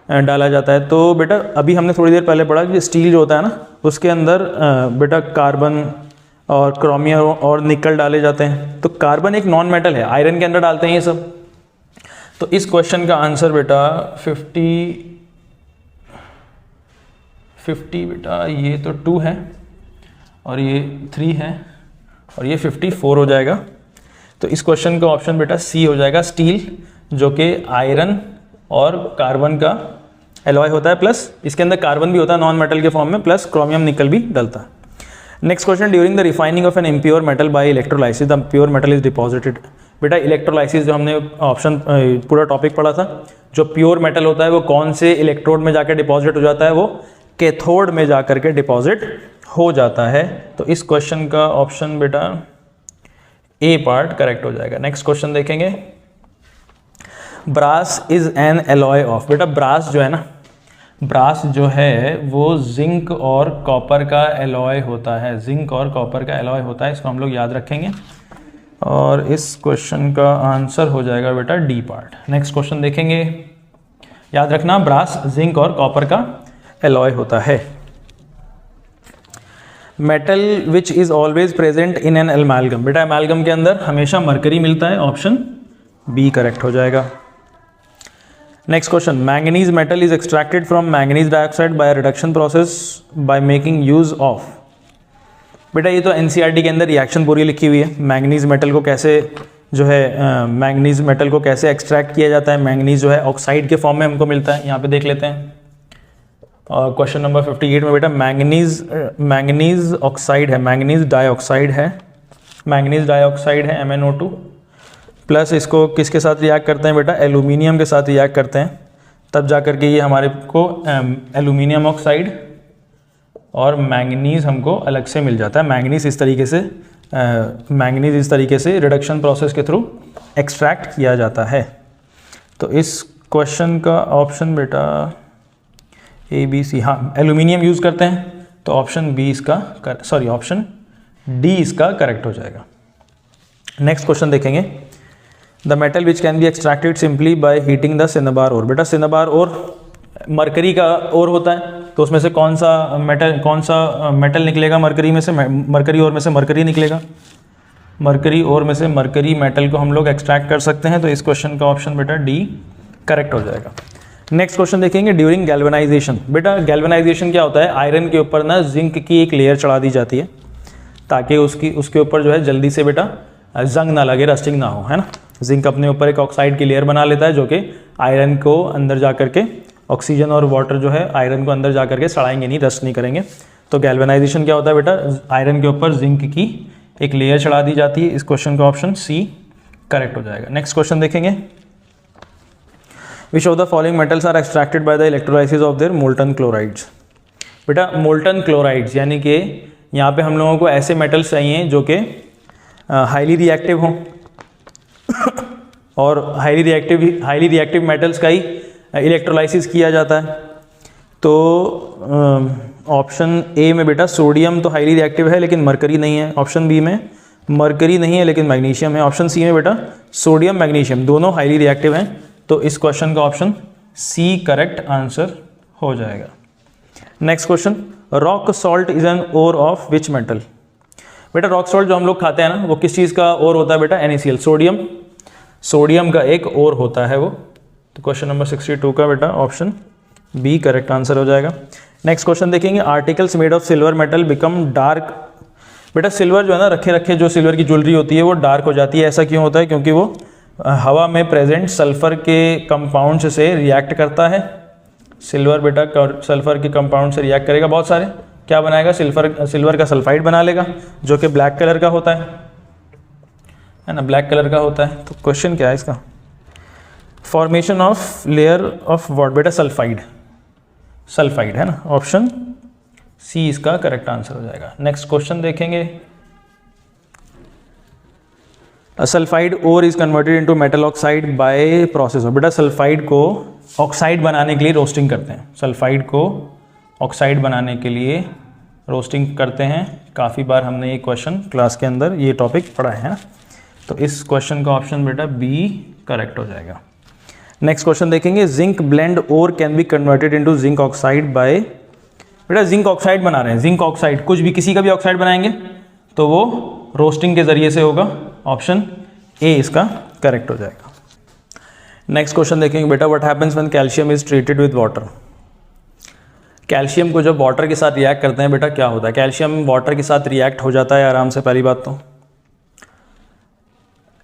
डाला जाता है। तो बेटा अभी हमने थोड़ी देर पहले पढ़ा कि स्टील जो होता है ना उसके अंदर बेटा कार्बन और क्रोमियम और निकल डाले जाते हैं, तो कार्बन एक नॉन मेटल है, आयरन के अंदर डालते हैं ये सब। तो इस क्वेश्चन का आंसर बेटा 50 बेटा ये तो 2 है और ये 3 है और ये 54 हो जाएगा। तो इस क्वेश्चन का ऑप्शन बेटा सी हो जाएगा, स्टील, जो कि आयरन और कार्बन का एलॉय होता है, प्लस इसके अंदर कार्बन भी होता है नॉन मेटल के फॉर्म में, प्लस क्रोमियम निकल भी डलता है। Next question, during the refining of an impure metal by electrolysis the pure metal is deposited. बेटा इलेक्ट्रोलाइसिस जो हमने ऑप्शन पूरा टॉपिक पढ़ा था, जो प्योर मेटल होता है वो कौन से इलेक्ट्रोड में जाकर डिपॉजिट हो जाता है, वो कैथोड में जाकर के डिपॉजिट हो जाता है। तो इस क्वेश्चन का ऑप्शन बेटा ए पार्ट करेक्ट हो जाएगा। नेक्स्ट क्वेश्चन देखेंगे, brass is an alloy of. बेटा ब्रास जो है ना, ब्रास जो है वो जिंक और कॉपर का एलॉय होता है, जिंक और कॉपर का एलॉय होता है, इसको हम लोग याद रखेंगे और इस क्वेश्चन का आंसर हो जाएगा बेटा डी पार्ट। नेक्स्ट क्वेश्चन देखेंगे, याद रखना ब्रास जिंक और कॉपर का एलॉय होता है। Metal which is always present in an amalgam. बेटा एमैल्गम के अंदर हमेशा मरकरी मिलता है, ऑप्शन बी करेक्ट हो जाएगा। Next question, manganese metal is extracted from manganese dioxide by reduction process by making use of. बेटा ये तो एनसीईआरटी के अंदर रिएक्शन पूरी लिखी हुई है, मैंगनीज मेटल को कैसे जो है मैंगनीज मेटल को कैसे एक्सट्रैक्ट किया जाता है। मैंगनीज जो है ऑक्साइड के फॉर्म में हमको मिलता है, यहाँ पे देख लेते हैं। और क्वेश्चन नंबर 58 में बेटा मैंगनीज ऑक्साइड है, मैंगनीज डाइऑक्साइड है, मैंगनीज डाइऑक्साइड है MnO2, प्लस इसको किसके साथ रिएक्ट करते हैं बेटा, एल्यूमिनियम के साथ रिएक्ट करते हैं, तब जा कर के ये हमारे को एल्यूमिनियम ऑक्साइड और मैंगनीज हमको अलग से मिल जाता है। मैंगनीज इस तरीके से रिडक्शन प्रोसेस के थ्रू एक्सट्रैक्ट किया जाता है। तो इस क्वेश्चन का ऑप्शन बेटा ए बी सी, हाँ एल्यूमिनियम यूज़ करते हैं, तो ऑप्शन बी इसका ऑप्शन डी इसका करेक्ट हो जाएगा। नेक्स्ट क्वेश्चन देखेंगे, the metal which can be extracted simply by heating the cinnabar ore. बेटा सिनेबार ओर मरकरी का ओर होता है, तो उसमें से कौन सा मेटल निकलेगा मरकरी में से, मरकरी ओर में से मरकरी निकलेगा, मरकरी ओर में से मरकरी मेटल को हम लोग एक्सट्रैक्ट कर सकते हैं। तो इस क्वेश्चन का ऑप्शन बेटा डी करेक्ट हो जाएगा। नेक्स्ट क्वेश्चन देखेंगे, ड्यूरिंग गैल्वेनाइजेशन। बेटा गैल्वेनाइजेशन क्या होता है, आयरन के ऊपर ना जिंक की एक लेयर चढ़ा दी जाती है, ताकि उसके ऊपर जो है जल्दी से बेटा जंग ना लगे, रस्टिंग ना हो, है ना। जिंक अपने ऊपर एक ऑक्साइड की लेयर बना लेता है, जो कि आयरन को अंदर जा करके, ऑक्सीजन और वाटर जो है आयरन को अंदर जा करके सड़ाएंगे नहीं, रस्ट नहीं करेंगे। तो गैल्वेनाइजेशन क्या होता है बेटा, आयरन के ऊपर जिंक की एक लेयर चढ़ा दी जाती है। इस क्वेश्चन का ऑप्शन सी करेक्ट हो जाएगा। नेक्स्ट क्वेश्चन देखेंगे, which of the following metals are extracted by the electrolysis of their molten chlorides. बेटा मोल्टन क्लोराइड्स यानी कि यहाँ पे हम लोगों को ऐसे मेटल्स चाहिए जो कि हाईली रिएक्टिव हों और हाईली रिएक्टिव मेटल्स का ही इलेक्ट्रोलाइसिस किया जाता है। तो ऑप्शन ए में बेटा सोडियम तो हाईली रिएक्टिव है लेकिन मरकरी नहीं है, ऑप्शन बी में मरकरी नहीं है लेकिन मैग्नीशियम है, ऑप्शन सी में बेटा सोडियम मैग्नीशियम दोनों हाईली रिएक्टिव हैं। तो इस क्वेश्चन का ऑप्शन सी करेक्ट आंसर हो जाएगा। Next question, rock salt is an ore of which metal. बेटा रॉक सॉल्ट जो हम लोग खाते हैं ना, वो किस चीज़ का ओर होता है बेटा, NaCl, सोडियम का एक ओर होता है वो। तो क्वेश्चन नंबर 62 का बेटा ऑप्शन बी करेक्ट आंसर हो जाएगा। नेक्स्ट क्वेश्चन देखेंगे, articles made of silver metal become dark. बेटा सिल्वर जो है ना, रखे जो सिल्वर की ज्वेलरी होती है वो डार्क हो जाती है। ऐसा क्यों होता है, क्योंकि वो हवा में प्रेजेंट सल्फर के कंपाउंड से रिएक्ट करता है। सिल्वर बेटा सल्फर के कंपाउंड से रिएक्ट करेगा, बहुत सारे, क्या बनाएगा, सिल्वर का सल्फाइड बना लेगा जो कि ब्लैक कलर का होता है है ना, ब्लैक कलर का होता है। तो क्वेश्चन क्या है इसका, formation of layer of what बेटा, सल्फाइड, सल्फाइड है ना, ऑप्शन सी इसका करेक्ट आंसर हो जाएगा। नेक्स्ट क्वेश्चन देखेंगे, sulphide ore is converted into metal oxide by process of, बेटा सल्फाइड को ऑक्साइड बनाने के लिए रोस्टिंग करते हैं, सल्फाइड को ऑक्साइड बनाने के लिए रोस्टिंग करते हैं। काफ़ी बार हमने ये क्वेश्चन क्लास के अंदर ये टॉपिक पढ़ा है ना, तो इस क्वेश्चन का ऑप्शन बेटा बी करेक्ट हो जाएगा। नेक्स्ट क्वेश्चन देखेंगे, zinc blende ore can be converted into zinc oxide by, बेटा जिंक ऑक्साइड बना रहे हैं, जिंक ऑक्साइड कुछ भी किसी का भी ऑक्साइड बनाएंगे तो वो रोस्टिंग के जरिए से होगा, ऑप्शन ए इसका करेक्ट हो जाएगा। नेक्स्ट क्वेश्चन देखेंगे बेटा, what happens when calcium is treated with water, calcium को जब वाटर के साथ रिएक्ट करते हैं बेटा क्या होता है, कैल्शियम वाटर के साथ रिएक्ट हो जाता है आराम से, पहली बात तो,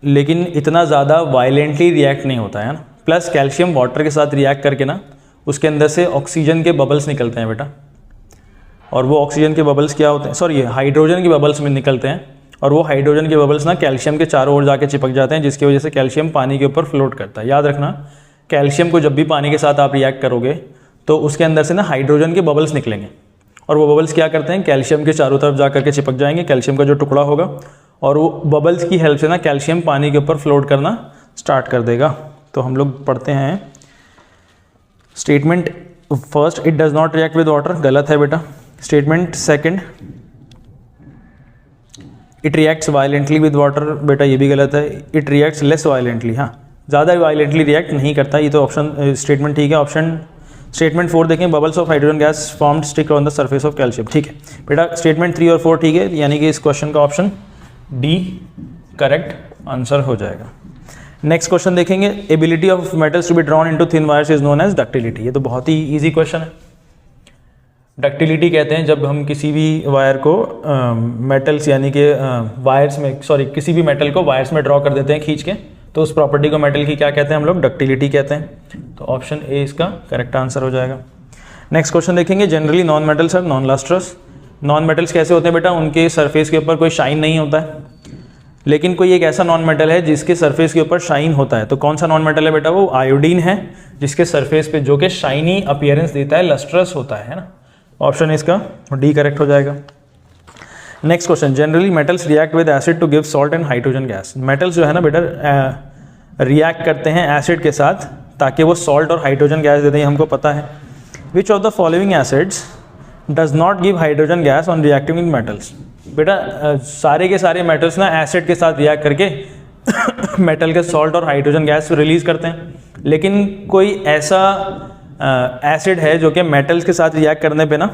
लेकिन इतना ज़्यादा वायलेंटली रिएक्ट नहीं होता है ना, प्लस कैल्शियम वाटर के साथ रिएक्ट करके ना उसके अंदर से ऑक्सीजन के बबल्स निकलते हैं बेटा, और वो ऑक्सीजन के बबल्स क्या होते हैं, सॉरी हाइड्रोजन के बबल्स में निकलते हैं, और वो हाइड्रोजन के बबल्स ना कैल्शियम के चारों ओर जाके चिपक जाते हैं, जिसकी वजह से कैल्शियम पानी के ऊपर फ्लोट करता है। याद रखना, कैल्शियम को जब भी पानी के साथ आप रिएक्ट करोगे तो उसके अंदर से ना हाइड्रोजन के बबल्स निकलेंगे, और वो बबल्स क्या करते हैं, कैल्शियम के चारों तरफ जा करके चिपक जाएंगे, कैल्शियम का जो टुकड़ा होगा, और वो बबल्स की हेल्प से ना कैल्शियम पानी के ऊपर फ्लोट करना स्टार्ट कर देगा। तो हम लोग पढ़ते हैं statement first, it does not react with water, गलत है बेटा। Statement second, it reacts violently with water, बेटा ये भी गलत है। इट रिएक्ट्स लेस वायलेंटली, हाँ ज़्यादा वायलेंटली रिएक्ट नहीं करता, ये तो ऑप्शन स्टेटमेंट ठीक है। ऑप्शन स्टेटमेंट 4 देखें, bubbles of hydrogen gas formed stick on the surface of calcium, ठीक है बेटा। स्टेटमेंट 3 और 4 ठीक है, यानी कि इस क्वेश्चन का ऑप्शन डी करेक्ट आंसर हो जाएगा। नेक्स्ट क्वेश्चन देखेंगे, ability of metals to be drawn into thin wires is known as ductility, ये तो बहुत ही इजी क्वेश्चन है। डक्टिलिटी कहते हैं जब हम किसी भी वायर को मेटल्स यानी कि वायर्स में, सॉरी किसी भी मेटल को वायर्स में ड्रॉ कर देते हैं खींच के, तो उस प्रॉपर्टी को मेटल की क्या कहते हैं हम लोग, डक्टिलिटी कहते हैं। तो ऑप्शन ए इसका करेक्ट आंसर हो जाएगा। नेक्स्ट क्वेश्चन देखेंगे, generally non metals are non lustrous, non metals कैसे होते हैं बेटा, उनके सरफेस के ऊपर कोई शाइन नहीं होता है, लेकिन कोई एक ऐसा नॉन मेटल है जिसके सरफेस के ऊपर शाइन होता है। तो कौन सा नॉन मेटल है बेटा, वो आयोडीन है, जिसके सरफेस पे जो कि शाइनी अपीयरेंस देता है, लस्ट्रस होता है ना। ऑप्शन इसका डी करेक्ट हो जाएगा। Next question, generally metals react with acid to give salt and hydrogen gas, metals जो है ना बेटा रिएक्ट करते हैं एसिड के साथ ताकि वो सॉल्ट और हाइड्रोजन गैस देते हैं, हमको पता है। विच of the following acids does not give hydrogen gas on reacting with metals, बेटा सारे के सारे मेटल्स ना एसिड के साथ रिएक्ट करके मेटल के सॉल्ट और हाइड्रोजन गैस रिलीज करते हैं, लेकिन कोई ऐसा एसिड है जो कि मेटल्स के साथ रिएक्ट करने पे ना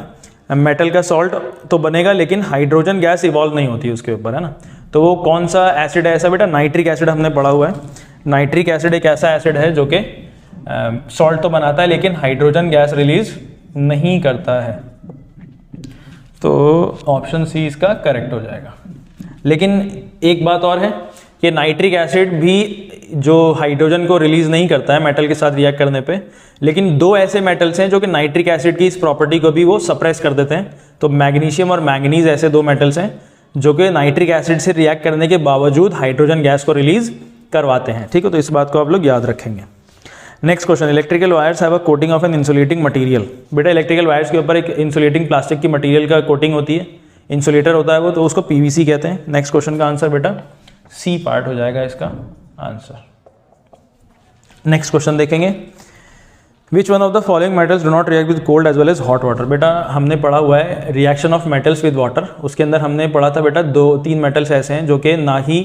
मेटल का सॉल्ट तो बनेगा लेकिन हाइड्रोजन गैस इवॉल्व नहीं होती उसके ऊपर, है ना। तो वो कौन सा एसिड है ऐसा बेटा, नाइट्रिक एसिड हमने पढ़ा हुआ है। नाइट्रिक एसिड एक ऐसा एसिड है जो कि सॉल्ट तो बनाता है लेकिन हाइड्रोजन गैस रिलीज नहीं करता है। तो ऑप्शन सी इसका करेक्ट हो जाएगा। लेकिन एक बात और है कि नाइट्रिक एसिड भी जो हाइड्रोजन को रिलीज नहीं करता है मेटल के साथ रिएक्ट करने पे, लेकिन दो ऐसे मेटल्स हैं जो कि नाइट्रिक एसिड की इस प्रॉपर्टी को भी वो सप्रेस कर देते हैं। तो मैग्नीशियम और मैंगनीज ऐसे दो मेटल्स हैं जो कि नाइट्रिक एसिड से रिएक्ट करने के बावजूद हाइड्रोजन गैस को रिलीज करवाते हैं, ठीक है। तो इस बात को आप लोग याद रखेंगे। Next question, electrical wires have a coating of an insulating material, बेटा इलेक्ट्रिकल वायर्स के ऊपर एक इंसुलेटिंग प्लास्टिक की मटेरियल का कोटिंग होती है, इंसुलेटर होता है वो, तो उसको पीवीसी कहते हैं। नेक्स्ट क्वेश्चन का आंसर बेटा सी पार्ट हो जाएगा इसका आंसर। नेक्स्ट क्वेश्चन देखेंगे, which one of the following metals do not react with cold as well as hot water, बेटा हमने पढ़ा हुआ है reaction of metals with water, उसके अंदर हमने पढ़ा था बेटा 2-3 मेटल्स ऐसे हैं जो कि ना ही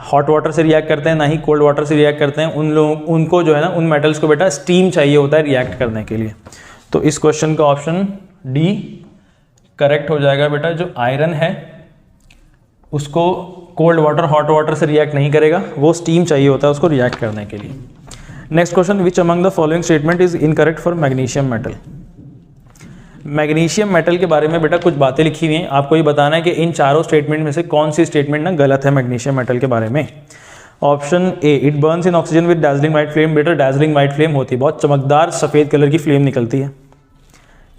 हॉट वाटर से रिएक्ट करते हैं ना ही कोल्ड वाटर से रिएक्ट करते हैं। उनको जो है ना उन मेटल्स को बेटा स्टीम चाहिए होता है रिएक्ट करने के लिए। तो इस क्वेश्चन का ऑप्शन डी करेक्ट हो जाएगा बेटा। जो आयरन है उसको कोल्ड वाटर हॉट वाटर से रिएक्ट नहीं करेगा, वो स्टीम चाहिए होता है उसको रिएक्ट करने के लिए। Next question, which among the following statement is incorrect for magnesium metal, magnesium metal के बारे में बेटा कुछ बातें लिखी हुई हैं, आपको ये बताना है कि इन चारों स्टेटमेंट में से कौन सी स्टेटमेंट ना गलत है मैग्नीशियम मेटल के बारे में। Option A, it Burns in oxygen with dazzling white flame, बेटा डैजलिंग वाइट फ्लेम होती है, बहुत चमकदार सफ़ेद कलर की फ्लेम निकलती है।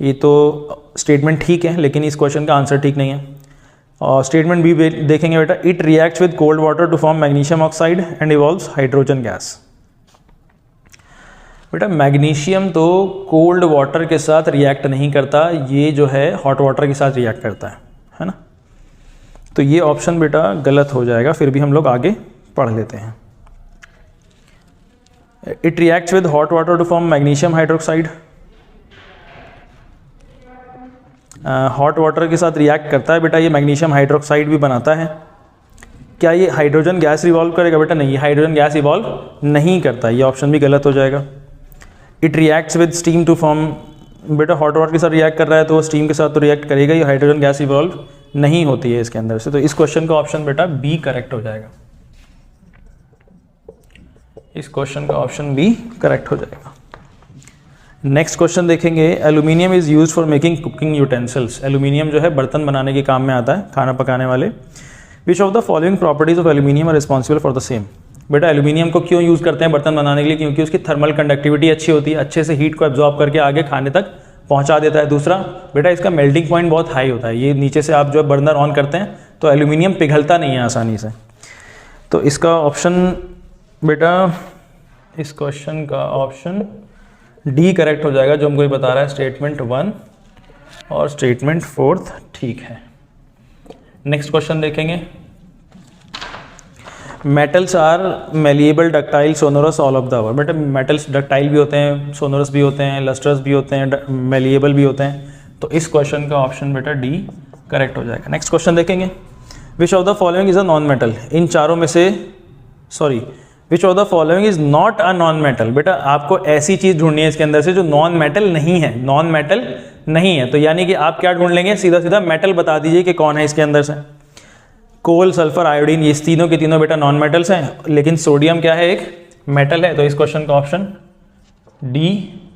ये तो स्टेटमेंट ठीक है लेकिन इस क्वेश्चन का आंसर ठीक नहीं है। और स्टेटमेंट बी देखेंगे बेटा, it reacts with cold water to form magnesium oxide and evolves hydrogen gas. बेटा मैग्नीशियम तो कोल्ड वाटर के साथ रिएक्ट नहीं करता, ये जो है हॉट वाटर के साथ रिएक्ट करता है ना। तो ये ऑप्शन बेटा गलत हो जाएगा, फिर भी हम लोग आगे पढ़ लेते हैं। It reacts with hot water to form magnesium hydroxide, hot water के साथ रिएक्ट करता है बेटा, ये मैग्नीशियम हाइड्रोक्साइड भी बनाता है। क्या ये हाइड्रोजन गैस रिवॉल्व करेगा बेटा? नहीं, हाइड्रोजन गैस रिवॉल्व नहीं करता, ये ऑप्शन भी गलत हो जाएगा। It reacts with steam to form, बेटा हॉट वाटर के साथ रिएक्ट कर रहा है तो स्टीम के साथ तो रिएक्ट करेगा, ये हाइड्रोजन गैस रिवॉल्व नहीं होती है इसके अंदर से। तो इस क्वेश्चन का ऑप्शन बेटा बी करेक्ट हो जाएगा, इस क्वेश्चन का ऑप्शन बी करेक्ट हो जाएगा। नेक्स्ट क्वेश्चन देखेंगे, aluminium is used for making cooking utensils. Aluminium जो है बर्तन बनाने के काम में आता है, खाना पकाने वाले। Which of the following properties of aluminium are responsible for the same. बेटा एल्यूमिनियम को क्यों यूज़ करते हैं बर्तन बनाने के लिए? क्योंकि उसकी थर्मल कंडक्टिविटी अच्छी होती है, अच्छे से हीट को एब्जॉर्ब करके आगे खाने तक पहुंचा देता है। दूसरा बेटा इसका मेल्टिंग पॉइंट बहुत हाई होता है, ये नीचे से आप जो बर्नर ऑन करते हैं तो एल्यूमिनियम पिघलता नहीं है आसानी से। तो इसका ऑप्शन बेटा, इस क्वेश्चन का ऑप्शन डी करेक्ट हो जाएगा, जो हमको ये बता रहा है स्टेटमेंट 1 और स्टेटमेंट 4 ठीक है। नेक्स्ट क्वेश्चन देखेंगे, metals are malleable ductile sonorous all of the above. बेटा मेटल्स डक्टाइल भी होते हैं, सोनोरस भी होते हैं, लस्ट्रस भी होते हैं, मेलिएबल भी होते हैं। तो इस क्वेश्चन का ऑप्शन बेटा डी करेक्ट हो जाएगा। नेक्स्ट क्वेश्चन देखेंगे, which of the following is a non metal. इन चारों में से which of the following is not a non metal. बेटा आपको ऐसी चीज ढूंढनी है इसके अंदर से जो नॉन मेटल नहीं है, नॉन मेटल नहीं है। तो यानी कि आप क्या ढूंढ लेंगे, सीधा सीधा मेटल बता दीजिए कि कौन है इसके अंदर से। कोल, सल्फर, आयोडीन, ये तीनों के तीनों बेटा नॉन मेटल्स हैं, लेकिन सोडियम क्या है, एक मेटल है। तो इस क्वेश्चन का ऑप्शन डी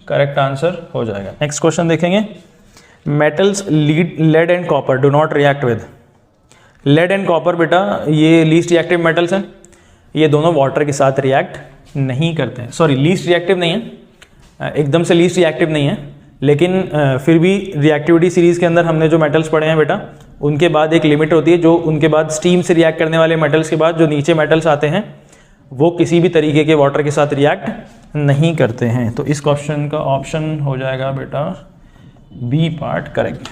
करेक्ट आंसर हो जाएगा। नेक्स्ट क्वेश्चन देखेंगे, metals lead and copper do not react with. Lead and copper बेटा ये लीस्ट रिएक्टिव मेटल्स हैं, ये दोनों वाटर के साथ रिएक्ट नहीं करते हैं। सॉरी, लीस्ट रिएक्टिव नहीं है, एकदम से लीस्ट रिएक्टिव नहीं है, लेकिन फिर भी रिएक्टिविटी सीरीज के अंदर हमने जो मेटल्स पढ़े हैं बेटा, उनके बाद एक लिमिट होती है, जो उनके बाद स्टीम से रिएक्ट करने वाले मेटल्स के बाद जो नीचे मेटल्स आते हैं वो किसी भी तरीके के वाटर के साथ रिएक्ट नहीं करते हैं। तो इस क्वेश्चन का ऑप्शन हो जाएगा बेटा बी पार्ट करेक्ट।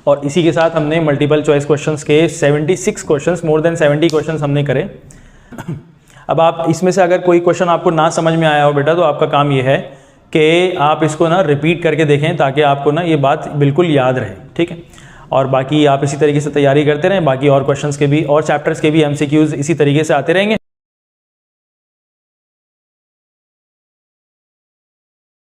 और इसी के साथ हमने मल्टीपल चॉइस क्वेश्चंस के 76 क्वेश्चंस, मोर देन 70 क्वेश्चंस हमने करे। अब आप इसमें से अगर कोई क्वेश्चन आपको ना समझ में आया हो बेटा, तो आपका काम ये है कि आप इसको ना रिपीट करके देखें, ताकि आपको ना ये बात बिल्कुल याद रहे, ठीक है। और बाकी आप इसी तरीके से तैयारी करते रहें, बाकी और क्वेश्चंस के भी और चैप्टर्स के भी MCQs इसी तरीके से आते रहेंगे।